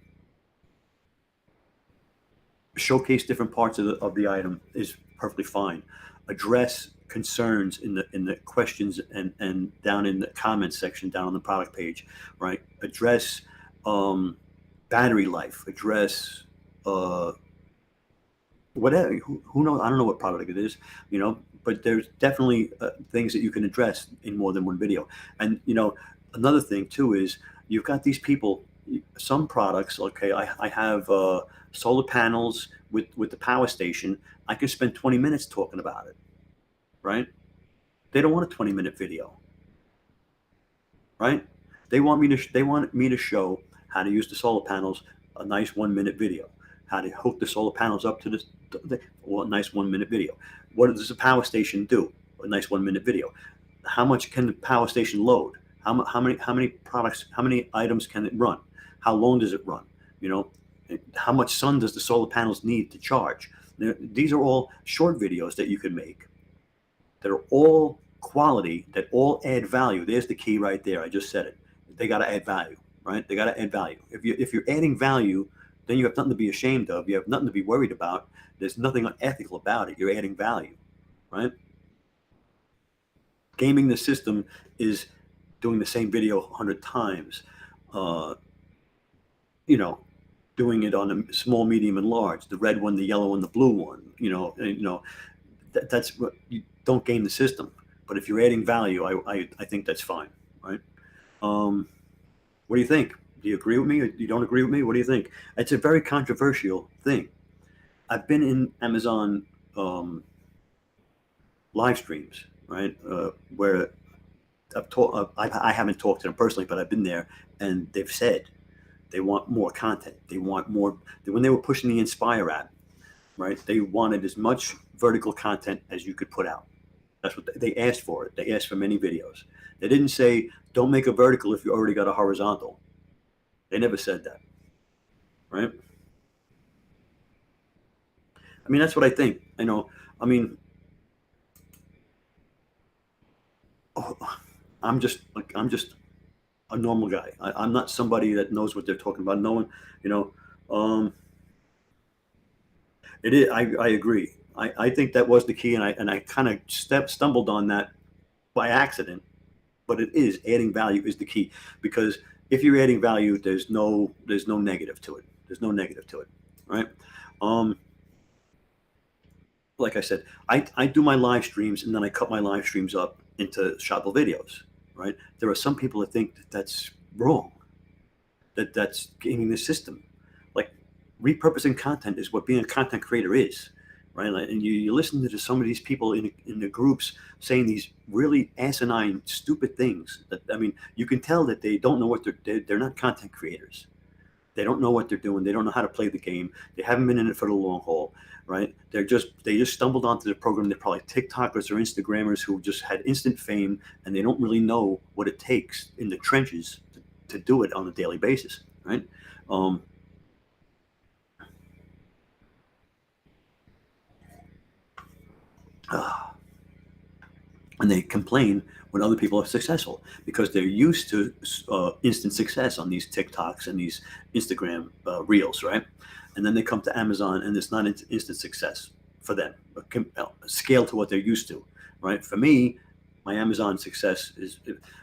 showcase different parts of the item is perfectly fine. Address concerns in the questions and down in the comments section down on the product page, right? Address battery life. Address whatever. Who knows? I don't know what product it is, but there's definitely things that you can address in more than one video. And another thing too is you've got these people. Some products, okay, I have solar panels with the power station. I can spend 20 minutes talking about it, right? They don't want a 20-minute video, right? They want me to show how to use the solar panels, a nice 1-minute video. How to hook the solar panels up to a nice 1-minute video. What does the power station do? A nice 1-minute video. How much can the power station load? How many products? How many items can it run? How long does it run? How much sun does the solar panels need to charge? These are all short videos that you can make that are all quality, that all add value. There's the key right there. I just said it. They got to add value, right? They got to add value. If you're adding value, then you have nothing to be ashamed of. You have nothing to be worried about. There's nothing unethical about it. You're adding value, right? Gaming the system is doing the same video 100 times. Doing it on a small, medium, and large. The red one, the yellow one, the blue one. That's what you don't game the system. But if you're adding value, I think that's fine, right? What do you think? Do you agree with me or you don't agree with me? What do you think? It's a very controversial thing. I've been in Amazon live streams, right? Where I haven't talked to them personally, but I've been there, and they've said they want more content. They want more. When they were pushing the Inspire app, right? They wanted as much vertical content as you could put out. That's what they asked for. It. They asked for many videos. They didn't say don't make a vertical if you already got a horizontal. They never said that, right? That's what I think. I'm just a normal guy. I'm not somebody that knows what they're talking about. No one, it is. I agree. I think that was the key, and I kind of stumbled on that by accident. But it is adding value is the key, because if you're adding value, there's no negative to it. There's no negative to it, right? Um, like I said, I do my live streams and then I cut my live streams up into shoppable videos, right? There are some people that think that that's wrong, that that's gaming the system. Like, repurposing content is what being a content creator is, right? Like, and you listen to some of these people in the groups saying these really asinine, stupid things. That, I mean, you can tell that they don't know what they're not content creators. They don't know what they're doing. They don't know how to play the game. They haven't been in it for the long haul, right? They just stumbled onto the program. They're probably TikTokers or Instagrammers who just had instant fame, and they don't really know what it takes in the trenches to do it on a daily basis, right? Um, uh, and they complain when other people are successful because they're used to instant success on these TikToks and these Instagram reels, right? And then they come to Amazon and it's not instant success for them, scale to what they're used to, right? For me, my Amazon success is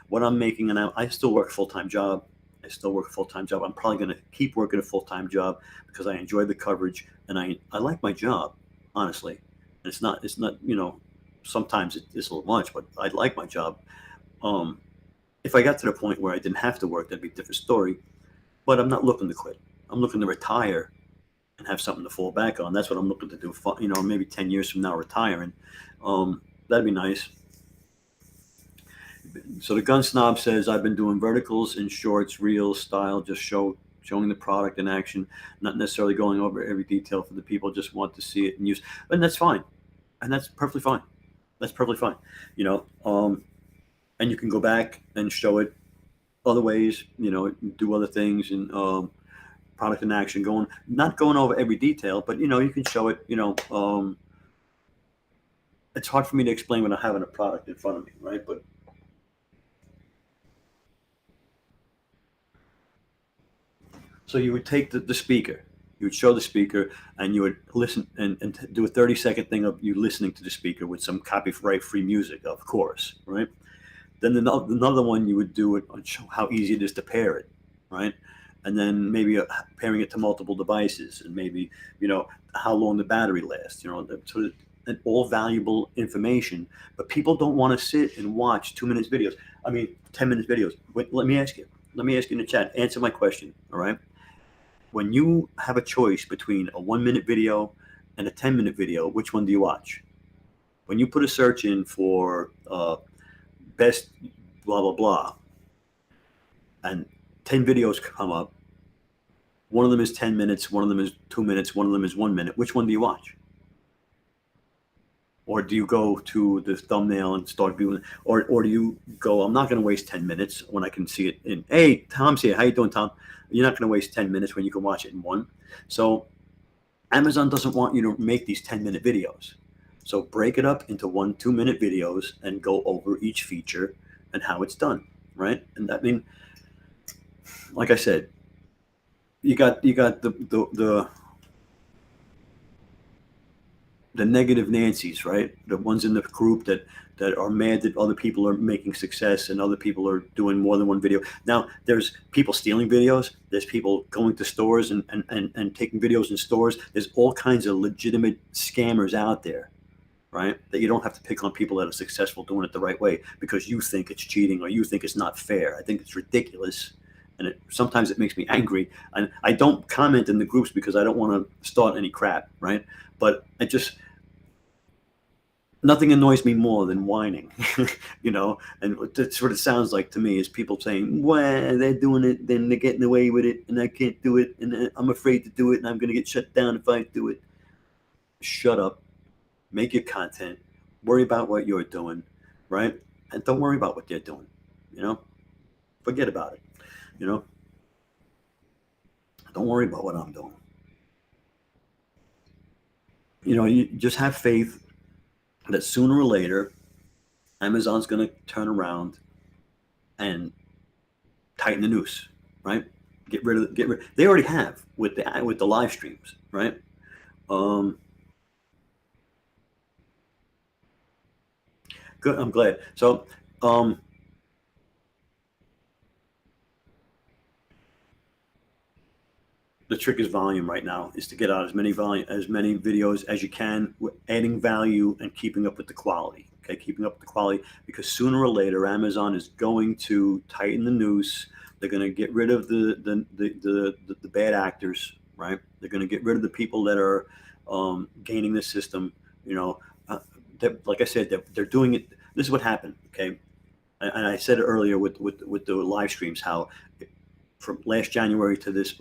what I'm making, and I still work a full time job. I still work a full time job. I'm probably going to keep working a full time job because I enjoy the coverage and I like my job, honestly. And it's not sometimes it's a little much, but I like my job. Um, if I got to the point where I didn't have to work, that'd be a different story. But I'm not looking to quit. I'm looking to retire and have something to fall back on. That's what I'm looking to do. Maybe 10 years from now, retiring. That'd be nice. So the gun snob says I've been doing verticals and shorts, reels, style, just showing the product in action, not necessarily going over every detail for the people just want to see it and use. And that's fine, and that's perfectly fine. That's perfectly fine. You know, and you can go back and show it other ways. Do other things and product in action, not going over every detail, but you can show it. It's hard for me to explain when I have a product in front of me, right? But so you would take the speaker, you would show the speaker, and you would listen and do a 30-second thing of you listening to the speaker with some copyright free music, of course, right? Then another one you would do it on show how easy it is to pair it, right? And then maybe pairing it to multiple devices, and maybe how long the battery lasts. So and all valuable information. But people don't want to sit and watch 2 minutes videos. I mean, 10 minutes videos. Wait, let me ask you. Let me ask you in the chat. Answer my question. All right. When you have a choice between a 1 minute video and a 10 minute video, which one do you watch? When you put a search in for best blah blah blah, and 10 videos come up. One of them is 10 minutes, one of them is 2 minutes, one of them is 1 minute. Which one do you watch? Or do you go to the thumbnail and start viewing, or do you go, I'm not going to waste 10 minutes when I can see it in, hey, Tom's here, how you doing, Tom? You're not going to waste 10 minutes when you can watch it in one. So Amazon doesn't want you to make these 10 minute videos. So break it up into 1 2 minute videos and go over each feature and how it's done, right? And I mean, like I said, you got the negative Nancy's, right? The ones in the group that are mad that other people are making success and other people are doing more than one video. Now, there's people stealing videos. There's people going to stores and taking videos in stores. There's all kinds of legitimate scammers out there, right? That you don't have to pick on people that are successful doing it the right way because you think it's cheating or you think it's not fair. I think it's ridiculous. And sometimes it makes me angry. And I don't comment in the groups because I don't want to start any crap, right? But nothing annoys me more than whining, and that's what it sounds like to me is people saying, well, they're doing it, then they're getting away with it, and I can't do it, and I'm afraid to do it, and I'm going to get shut down if I do it. Shut up, make your content, worry about what you're doing, right? And don't worry about what they're doing, forget about it, you know, don't worry about what I'm doing. You just have faith that sooner or later, Amazon's going to turn around and tighten the noose, right? Get rid. They already have with the live streams, right? Um, Good. I'm glad. So, um, the trick is volume right now, is to get out as many videos as you can, adding value and keeping up with the quality. Okay, keeping up with the quality, because sooner or later Amazon is going to tighten the noose. They're going to get rid of the bad actors, right? They're going to get rid of the people that are gaining the system. You know, like I said, they're doing it. This is what happened. Okay, and I said it earlier with the live streams, how from last January to this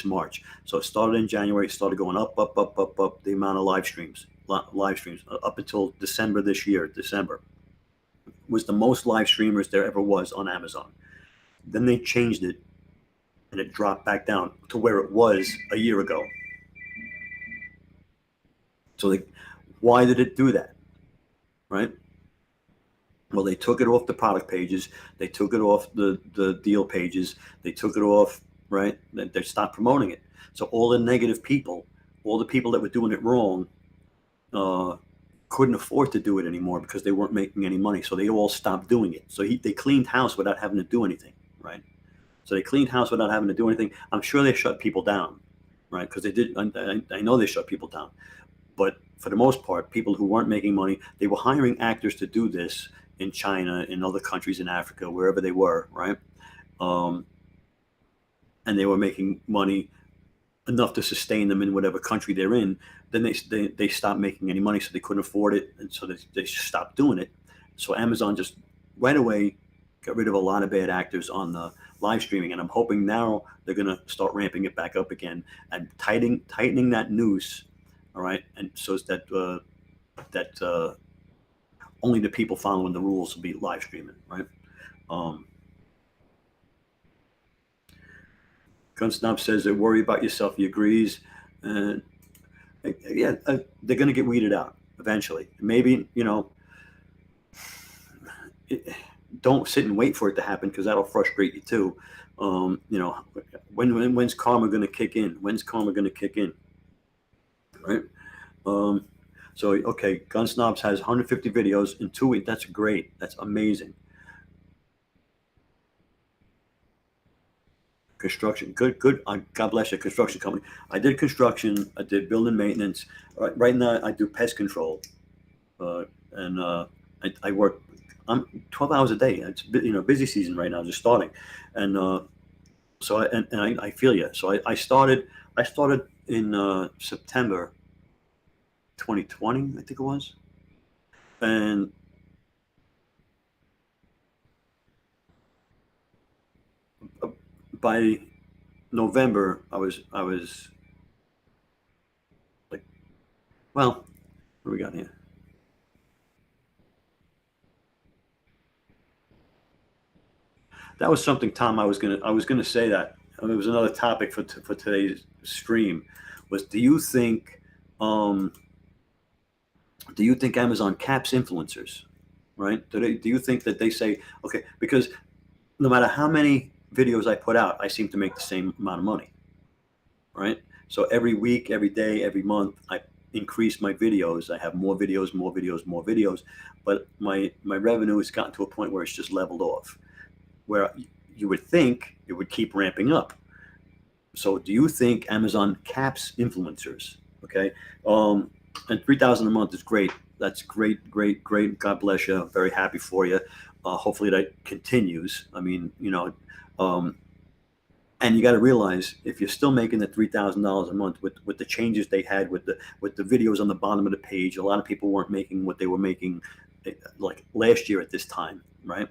March. So it started in January, it started going up, the amount of live streams up until December this year. December was the most live streamers there ever was on Amazon. Then they changed it and it dropped back down to where it was a year ago. So why did it do that? Right? Well, they took it off the product pages. They took it off the deal pages. They took it off, right? They stopped promoting it. So all the negative people, all the people that were doing it wrong, couldn't afford to do it anymore because they weren't making any money. So they all stopped doing it. So they cleaned house without having to do anything, right? So they cleaned house without having to do anything. I'm sure they shut people down, right? Because they did. I know they shut people down. But for the most part, people who weren't making money, they were hiring actors to do this in China, in other countries in Africa, wherever they were, right? And they were making money enough to sustain them in whatever country they're in. Then they stopped making any money, so they couldn't afford it, and so they stopped doing it. So Amazon just right away got rid of a lot of bad actors on the live streaming, and I'm hoping now they're going to start ramping it back up again and tightening that noose, all right, and so that only the people following the rules will be live streaming, right? Gunsnob says they worry about yourself. He agrees. And yeah, they're going to get weeded out eventually. Maybe, don't sit and wait for it to happen, because that'll frustrate you too. When's karma going to kick in? When's karma going to kick in? Right? So, okay, Gunsnobs has 150 videos in 2 weeks. That's great. That's amazing. Construction, good. God bless you, construction company. I did construction. I did building maintenance. Right now, I do pest control, and I work. I'm 12 hours a day. It's busy season right now, just starting, and so I feel you. So I started in September 2020, I think it was, and by November, I was like, well, what do we got here? That was something, Tom. I was gonna say that. It was another topic for today's stream. Was do you think Amazon caps influencers? Right? Do you think that they say, okay, because no matter how many videos I put out, I seem to make the same amount of money, right? So every week, every day, every month, I increase my videos. I have more videos, but my revenue has gotten to a point where it's just leveled off, where you would think it would keep ramping up. So do you think Amazon caps influencers? Okay. And 3,000 a month is great. That's great. God bless you. I'm very happy for you. Hopefully that continues. I mean, and you got to realize, if you're still making the $3,000 a month with the changes they had with the videos on the bottom of the page, a lot of people weren't making what they were making like last year at this time, right?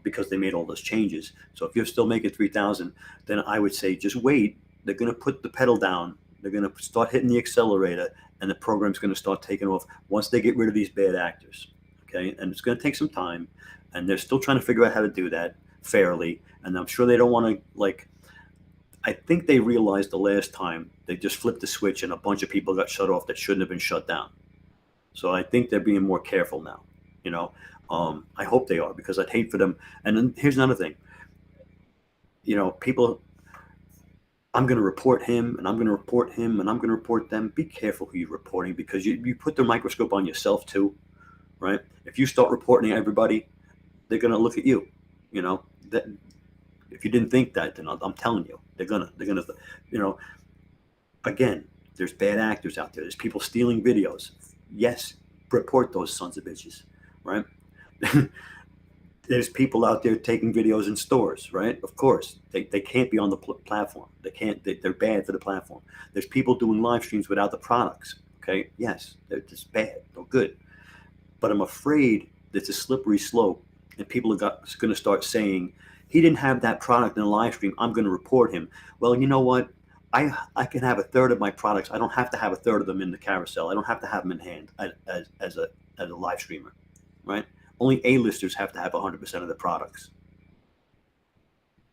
Because they made all those changes. So if you're still making 3,000, then I would say just wait. They're going to put the pedal down. They're going to start hitting the accelerator, and the program's going to start taking off once they get rid of these bad actors. Okay, and it's going to take some time, and they're still trying to figure out how to do that fairly. And I'm sure they don't want to, I think they realized the last time they just flipped the switch and a bunch of people got shut off that shouldn't have been shut down. So I think they're being more careful now. I hope they are, because I'd hate for them. And then here's another thing. People, I'm going to report him, and I'm going to report him, and I'm going to report them. Be careful who you're reporting, because you put the microscope on yourself too, right? If you start reporting everybody, they're going to look at you. That If you didn't think that, then I'm telling you, they're gonna, you know, again, there's bad actors out there. There's people stealing videos. Yes, report those sons of bitches, right? There's people out there taking videos in stores, right? Of course, they can't be on the platform. They can't. They're bad for the platform. There's people doing live streams without the products. Okay, yes, they're just bad. They're good, but I'm afraid it's a slippery slope, and people are going to start saying, he didn't have that product in a live stream, I'm going to report him. Well, you know what? I can have a third of my products. I don't have to have a third of them in the carousel. I don't have to have them in hand as a live streamer, right? Only A-listers have to have 100% of the products.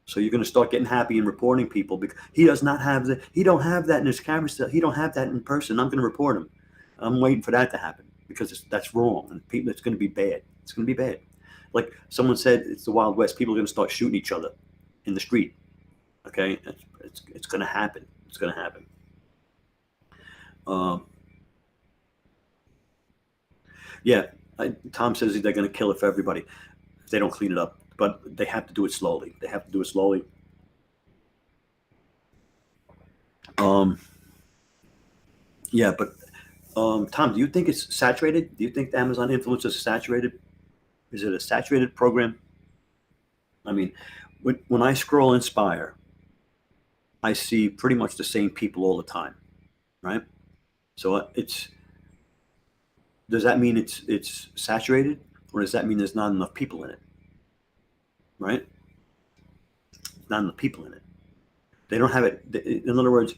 So you're going to start getting happy and reporting people because he does not have that. He don't have that in his carousel. He don't have that in person. I'm going to report him. I'm waiting for that to happen because that's wrong, and people, it's going to be bad. It's going to be bad. Like someone said, it's the Wild West. People are going to start shooting each other in the street. Okay, it's going to happen. It's going to happen. Yeah, Tom says they're going to kill it for everybody if they don't clean it up, but they have to do it slowly. They have to do it slowly. Yeah, but Tom, do you think it's saturated? Do you think the Amazon influencers are saturated? Is it a saturated program? I mean, when I scroll Inspire, I see pretty much the same people all the time, right? So does that mean it's saturated, or does that mean there's not enough people in it, right? Not enough people in it. They don't have it. In other words,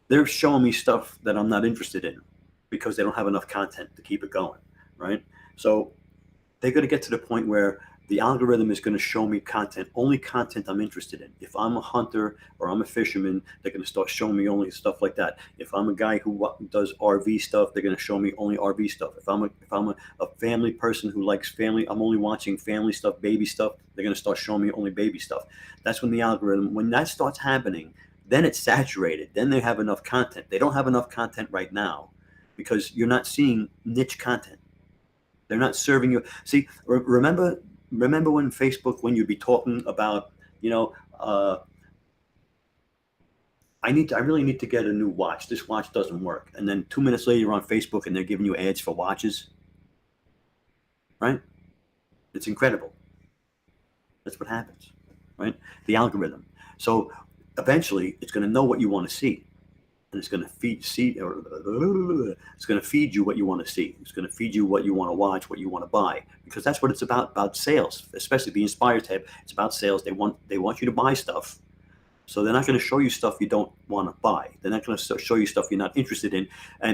they're showing me stuff that I'm not interested in because they don't have enough content to keep it going, right? So they're going to get to the point where the algorithm is going to show me only content I'm interested in. If I'm a hunter or I'm a fisherman, they're going to start showing me only stuff like that. If I'm a guy who does RV stuff, they're going to show me only RV stuff. If I'm a family person who likes family, I'm only watching family stuff, baby stuff. They're going to start showing me only baby stuff. That's when the algorithm, when that starts happening, then it's saturated. Then they have enough content. They don't have enough content right now because you're not seeing niche content. They're not serving you. See, remember when Facebook, when you'd be talking about, I really need to get a new watch. This watch doesn't work. And then 2 minutes later, you're on Facebook and they're giving you ads for watches. Right? It's incredible. That's what happens. Right? The algorithm. So eventually it's going to know what you want to see. And it's going to feed you what you want to see. It's going to feed you what you want to watch, what you want to buy, because that's what it's about sales, especially the Inspire tab. It's about sales. They want you to buy stuff. So they're not going to show you stuff you don't want to buy. They're not going to show you stuff you're not interested in,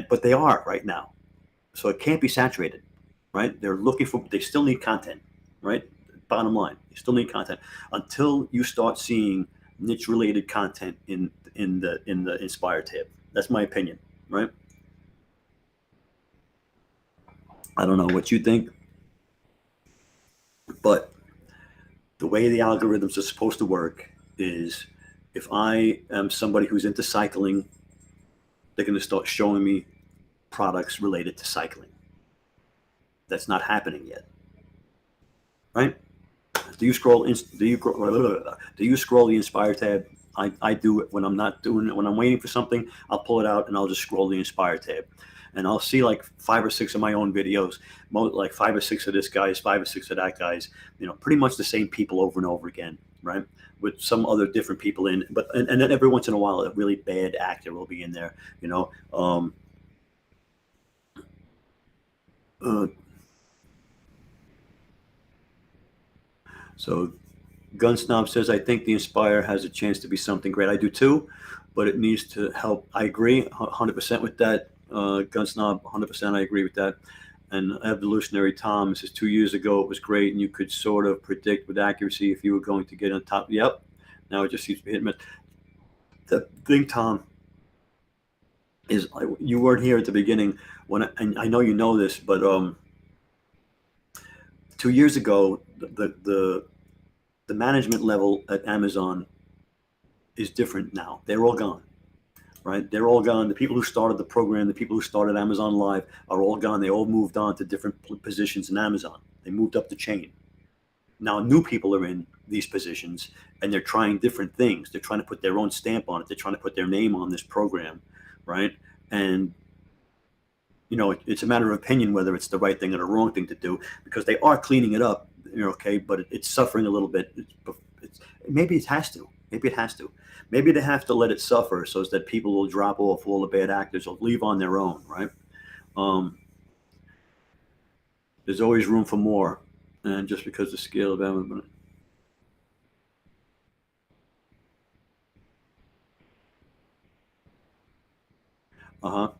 but they are right now. So it can't be saturated, right? They still need content, right? Bottom line, you still need content until you start seeing niche related content in the Inspire tab. That's my opinion, right? I don't know what you think, but the way the algorithms are supposed to work is if I am somebody who's into cycling, they're going to start showing me products related to cycling. That's not happening yet, right? Do you scroll the Inspire tab? I do it when I'm not doing it. When I'm waiting for something, I'll pull it out and I'll just scroll the Inspire tab. And I'll see like 5 or 6 of my own videos, like 5 or 6 of this guy's, 5 or 6 of that guy's, pretty much the same people over and over again, right? With some other different people in, and then every once in a while, a really bad actor will be in there, So Gun Snob says, I think the Inspire has a chance to be something great. I do too, but it needs to help. I agree 100% with that. Gun Snob, 100% I agree with that. And Evolutionary Tom says 2 years ago it was great and you could sort of predict with accuracy if you were going to get on top. Yep. Now it just seems to be hitting. The thing, Tom, is you weren't here at the beginning and I know you know this, but 2 years ago the management level at Amazon is different now. They're all gone, right? They're all gone. The people who started the program, the people who started Amazon Live are all gone. They all moved on to different positions in Amazon. They moved up the chain. Now new people are in these positions, and they're trying different things. They're trying to put their own stamp on it. They're trying to put their name on this program, right? And it's a matter of opinion whether it's the right thing or the wrong thing to do, because they are cleaning it up, okay, but it's suffering a little bit. Maybe it has to. Maybe it has to. Maybe they have to let it suffer so that people will drop off, all the bad actors will leave on their own, right? There's always room for more, and just because the scale of element. Uh-huh.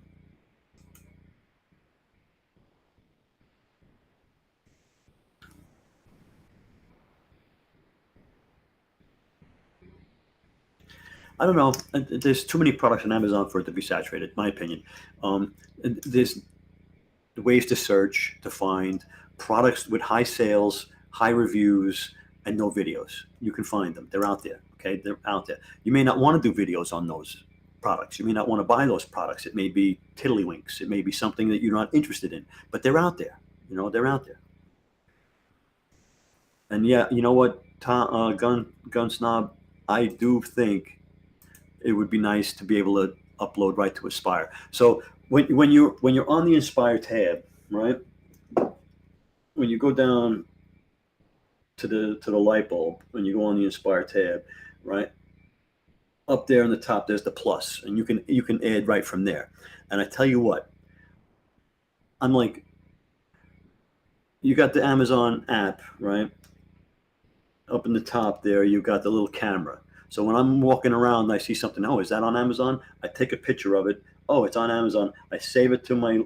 I don't know. There's too many products on Amazon for it to be saturated, my opinion. There's ways to search to find products with high sales, high reviews, and no videos. You can find them. They're out there. Okay, they're out there. You may not want to do videos on those products. You may not want to buy those products. It may be tiddlywinks. It may be something that you're not interested in, but they're out there. They're out there. And yeah, you know what, Tom, gun snob, I do think it would be nice to be able to upload right to Aspire. So when you're on the Inspire tab, right? When you go down to the light bulb, when you go on the Inspire tab, right? Up there in the top, there's the plus, and you can add right from there. And I tell you what, unlike you got the Amazon app, right? Up in the top there, you got the little camera. So when I'm walking around and I see something, oh, is that on Amazon? I take a picture of it. Oh, it's on Amazon. I save it to my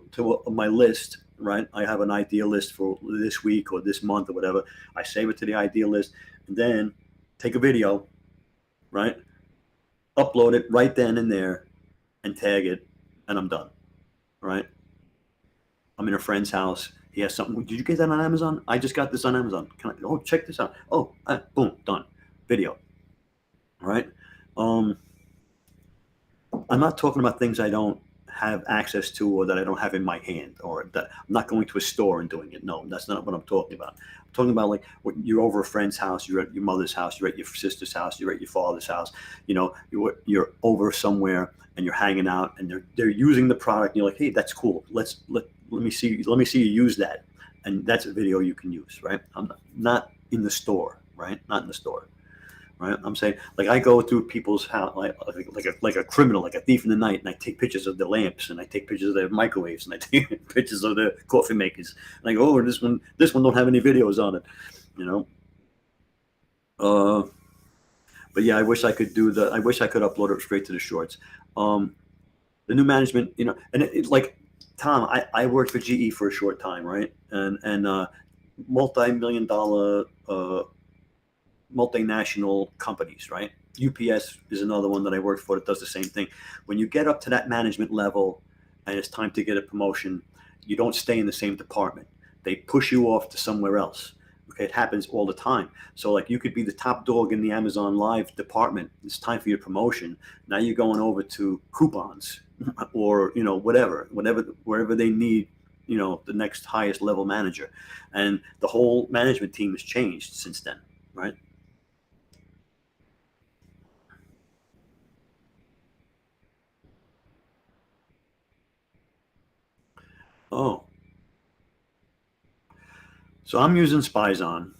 list, right? I have an idea list for this week or this month or whatever. I save it to the idea list, and then take a video, right? Upload it right then and there, and tag it, and I'm done, right? I'm in a friend's house. He has something. Did you get that on Amazon? I just got this on Amazon. Oh, check this out. Oh, boom, done. Video. Right? I'm not talking about things I don't have access to or that I don't have in my hand, or that I'm not going to a store and doing it. No, that's not what I'm talking about. I'm talking about like when you're over a friend's house, you're at your mother's house, you're at your sister's house, you're at your father's house. You're over somewhere and you're hanging out, and they're using the product. And you're like, hey, that's cool. Let me see you use that, and that's a video you can use, right? I'm not in the store, right? Not in the store. Right? I'm saying, like, I go through people's house like a criminal, like a thief in the night, and I take pictures of the lamps, and I take pictures of their microwaves, and I take pictures of the coffee makers, and I go, oh, this one don't have any videos on it, but yeah, I wish I could upload it straight to the shorts. The new management, and it's like, Tom, I worked for GE for a short time, right? And multi-million dollar multinational companies, right? UPS is another one that I worked for that does the same thing. When you get up to that management level and it's time to get a promotion, you don't stay in the same department. They push you off to somewhere else. Okay, it happens all the time. So like, you could be the top dog in the Amazon Live department. It's time for your promotion. Now you're going over to coupons or, wherever they need, the next highest level manager. And the whole management team has changed since then, right? Oh, so I'm using SpyZon.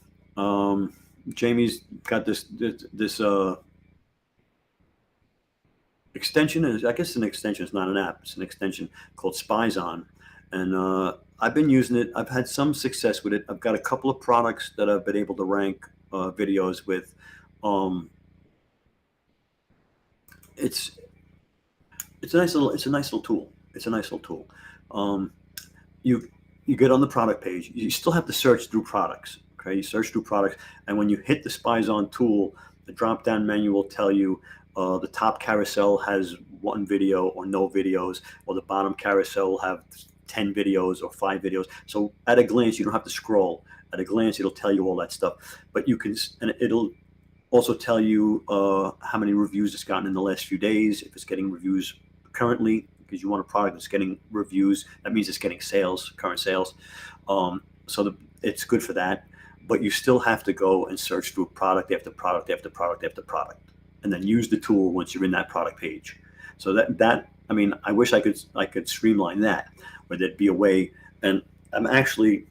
Jamie's got this extension. I guess it's an extension. It's not an app. It's an extension called SpyZon, and I've been using it. I've had some success with it. I've got a couple of products that I've been able to rank videos with. It's it's a nice little tool. It's a nice little tool. Um, you you get on the product page. You still have to search through products. Okay, you search through products, and when you hit the SpyZon tool, the drop down menu will tell you the top carousel has one video or no videos, or the bottom carousel will have 10 videos or 5 videos. So at a glance, you don't have to scroll. At a glance, it'll tell you all that stuff. But and it'll also tell you how many reviews it's gotten in the last few days, if it's getting reviews currently, because you want a product that's getting reviews. That means it's getting sales, current sales. So it's good for that. but you still have to go and search through product after product after product after product, and then use the tool once you're in that product page. So that I mean, I wish I could streamline that, where there'd be a way. And I'm actually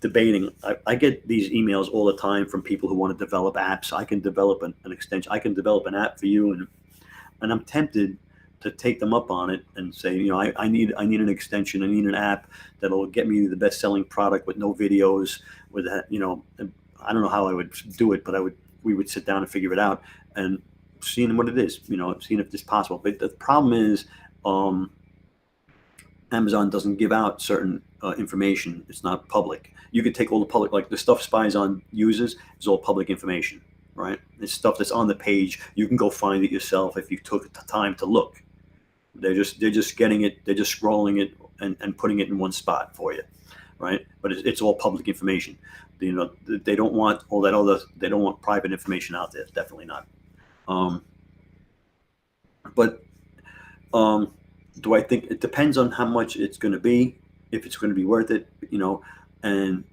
debating. I get these emails all the time from people who want to develop apps. I can develop an extension. I can develop an app for you, and I'm tempted to take them up on it and say, I need an extension. I need an app that'll get me the best selling product with no videos. With that, I don't know how I would do it, but we would sit down and figure it out and seeing what it is, seeing if it's possible. But the problem is, Amazon doesn't give out certain information. It's not public. You could take all the public, like the stuff SpyZon uses is all public information, right? It's stuff that's on the page. You can go find it yourself if you took the time to look. They're just getting it. They're just scrolling it and putting it in one spot for you, right? But it's all public information. They don't want all that other. They don't want private information out there. Definitely not. Do I think it depends on how much it's going to be, if it's going to be worth it, and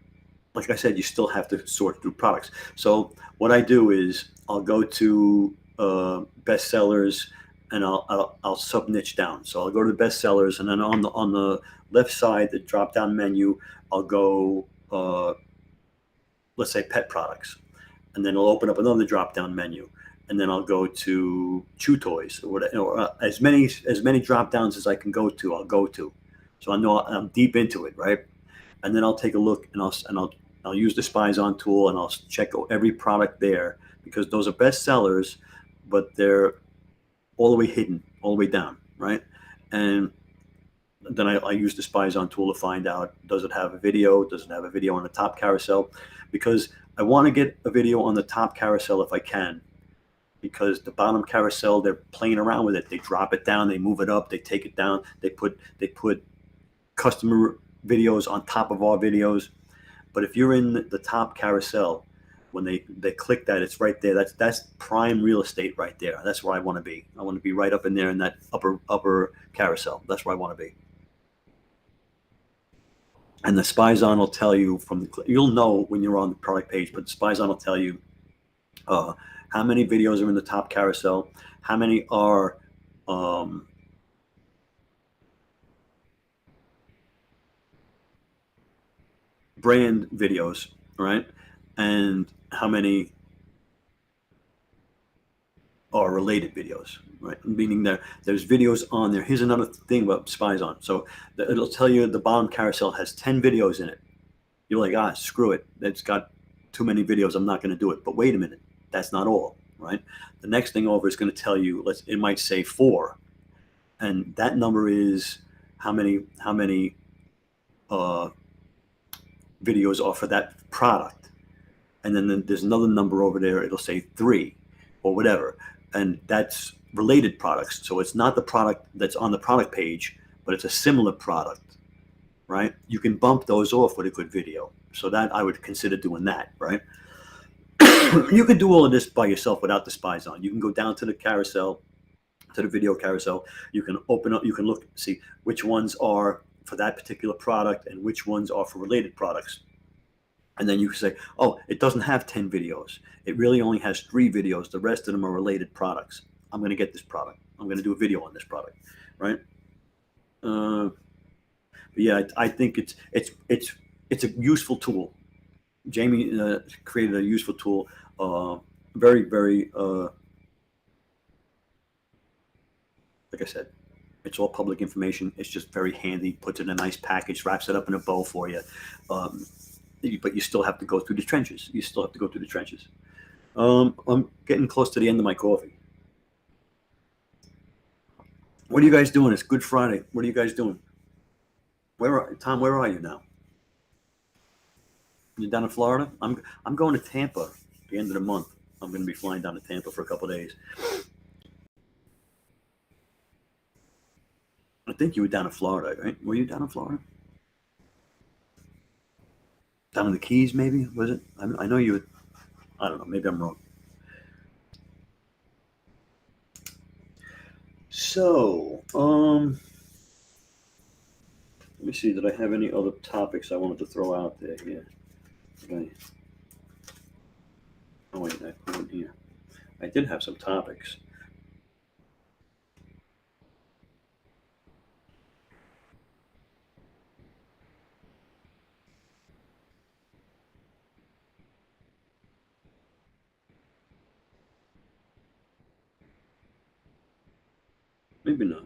like I said, you still have to sort through products. So what I do is I'll go to bestsellers, and I'll sub niche down. So I'll go to the bestsellers, and then on the left side, the drop down menu, I'll go let's say pet products, and then I'll open up another drop down menu, and then I'll go to chew toys or whatever, as many drop downs as I can go to. I'll go to, so I know I'm deep into it, right? And then I'll take a look, and I'll use the SpyZon tool, and I'll check every product there, because those are best sellers, but they're all the way hidden, all the way down, right? And then I use the SpyZon tool to find out, does it have a video? Does it have a video on the top carousel? Because I want to get a video on the top carousel if I can, because the bottom carousel, they're playing around with it. They drop it down, they move it up, they take it down, they put customer videos on top of our videos. But if you're in the top carousel, when they click that, it's right there. That's prime real estate right there. That's where I want to be. I want to be right up in there in that upper carousel. That's where I want to be. And the SpyZon will tell you you'll know when you're on the product page, but the SpyZon will tell you how many videos are in the top carousel, how many are brand videos, right? And how many are related videos, right? Meaning there's videos on there. Here's another thing about SpyZon. So it'll tell you the bottom carousel has 10 videos in it. You're like, screw it. It's got too many videos. I'm not going to do it. But wait a minute. That's not all, right? The next thing over is going to tell you, it might say 4. And that number is how many videos are for that product. And then there's another number over there. It'll say 3 or whatever. And that's related products. So it's not the product that's on the product page, but it's a similar product, right? You can bump those off with a good video. So that I would consider doing that, right? You can do all of this by yourself without the SpyZon. You can go down to the carousel, to the video carousel. You can open up, you can look, see which ones are for that particular product and which ones are for related products. And then you can say, oh, it doesn't have 10 videos. It really only has 3 videos. The rest of them are related products. I'm going to get this product. I'm going to do a video on this product, right? But yeah, I think it's a useful tool. Jamie created a useful tool. Very, very, like I said, it's all public information. It's just very handy. Puts it in a nice package, wraps it up in a bow for you. But you still have to go through the trenches. I'm getting close to the end of my coffee. What are you guys doing? It's Good Friday. What are you guys doing? Tom, where are you now? You down in Florida? I'm going to Tampa at the end of the month. I'm going to be flying down to Tampa for a couple of days. I think you were down in Florida, right? Were you down in Florida? Down in the Keys, maybe? Was it? I know you. I don't know. Maybe I'm wrong. So, let me see. Did I have any other topics I wanted to throw out there here? Okay. Oh wait, yeah, I did have some topics. Maybe not.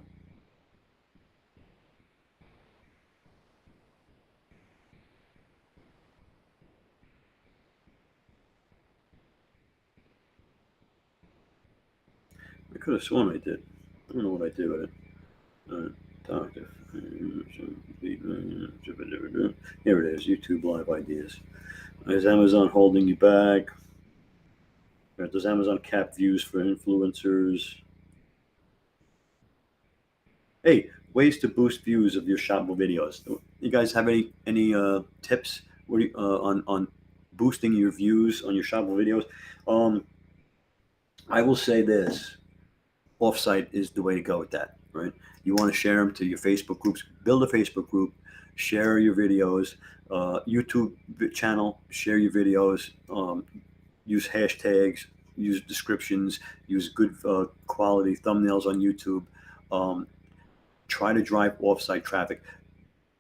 I could have sworn I did. I don't know what I did with it. Doctor. Here it is. YouTube live ideas. Is Amazon holding you back? Does Amazon cap views for influencers? Hey, ways to boost views of your shoppable videos. You guys have any tips? What do you, on boosting your views on your shoppable videos? Um, I will say this: offsite is the way to go with that. Right? You want to share them to your Facebook groups. Build a Facebook group. Share your videos. YouTube channel. Share your videos. Use hashtags. Use descriptions. Use good quality thumbnails on YouTube. Um, Try to drive offsite traffic.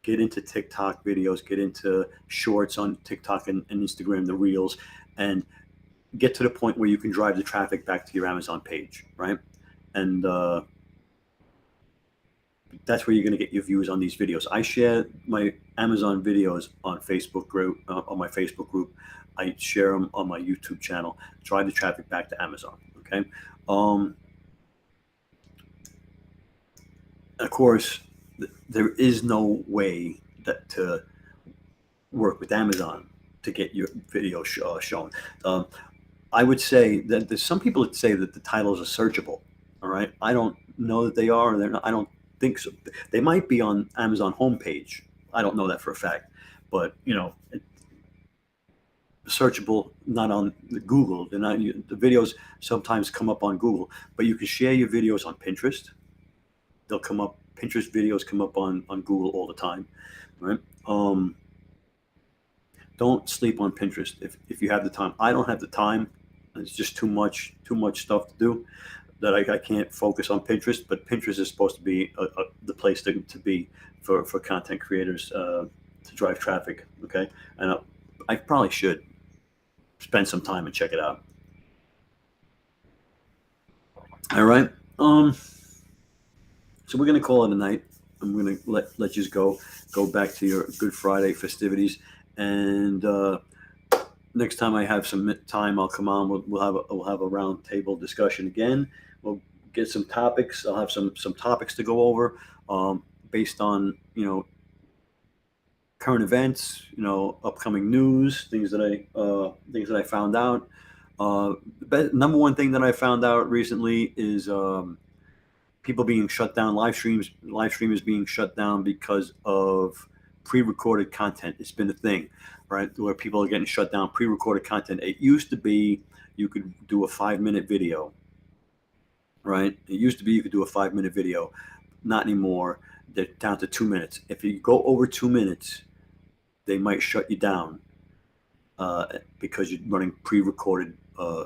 Get into TikTok videos, get into shorts on TikTok and Instagram, the reels, and get to the point where you can drive the traffic back to your Amazon page, right? And that's where you're going to get your views on these videos. I share my Amazon videos on Facebook group, on my Facebook group. I share them on my YouTube channel. Drive the traffic back to Amazon. Okay. Um, of course, there is no way that to work with Amazon to get your video shown. Um, I would say that there's some people that say that the titles are searchable. All right, I don't know that they are, and they're not. I don't think so. They might be on Amazon homepage. I don't know that for a fact, but searchable, not on Google. They're not. The videos sometimes come up on Google, but you can share your videos on Pinterest. They'll come up. Pinterest videos come up on Google all the time, right? Don't sleep on Pinterest if you have the time. I don't have the time. It's just too much stuff to do that I can't focus on Pinterest. But Pinterest is supposed to be the place to be for content creators to drive traffic. Okay, and I probably should spend some time and check it out. All right. So we're gonna call it a night. I'm gonna let you go back to your Good Friday festivities, and next time I have some time, I'll come on. We'll have a round table discussion again. We'll get some topics. I'll have some topics to go over, based on current events, upcoming news, things that I found out. The number one thing that I found out recently is people being shut down. Live streamers being shut down because of pre-recorded content. It's been a thing, right, where people are getting shut down. Pre-recorded content. It used to be you could do a 5-minute video, right? It used to be you could do a 5-minute video. Not anymore. They're down to 2 minutes. If you go over 2 minutes, they might shut you down because you're running pre-recorded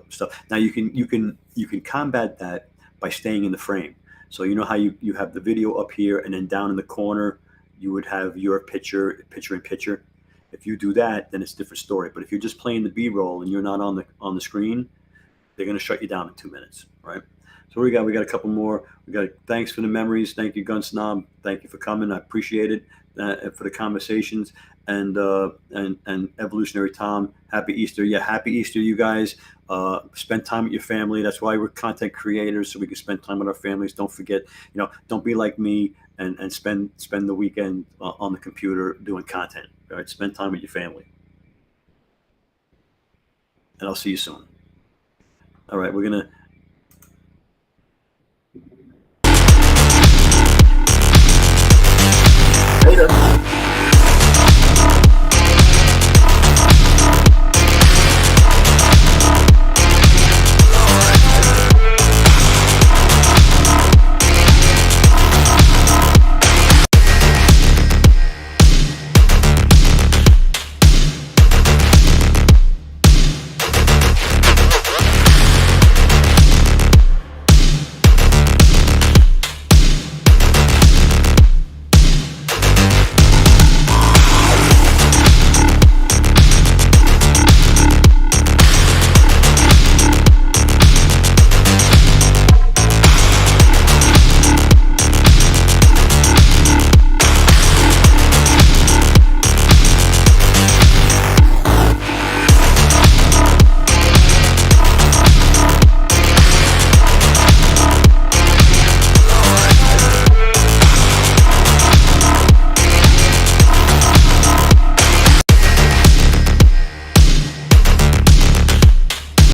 stuff. Now you can combat that by staying in the frame. So you know how you have the video up here, and then down in the corner you would have your picture in picture. If you do that, then it's a different story. But if you're just playing the B-roll and you're not on the screen, they're going to shut you down in 2 minutes, right? So we got a couple more. We got thanks for the memories. Thank you, Gun Snob. Thank you for coming. I appreciate it, for the conversations. And Evolutionary Tom. Happy Easter. Yeah, happy Easter, you guys. Spend time with your family. That's why we're content creators, so we can spend time with our families. Don't forget, don't be like me and spend the weekend on the computer doing content. All right, spend time with your family. And I'll see you soon. All right, we're gonna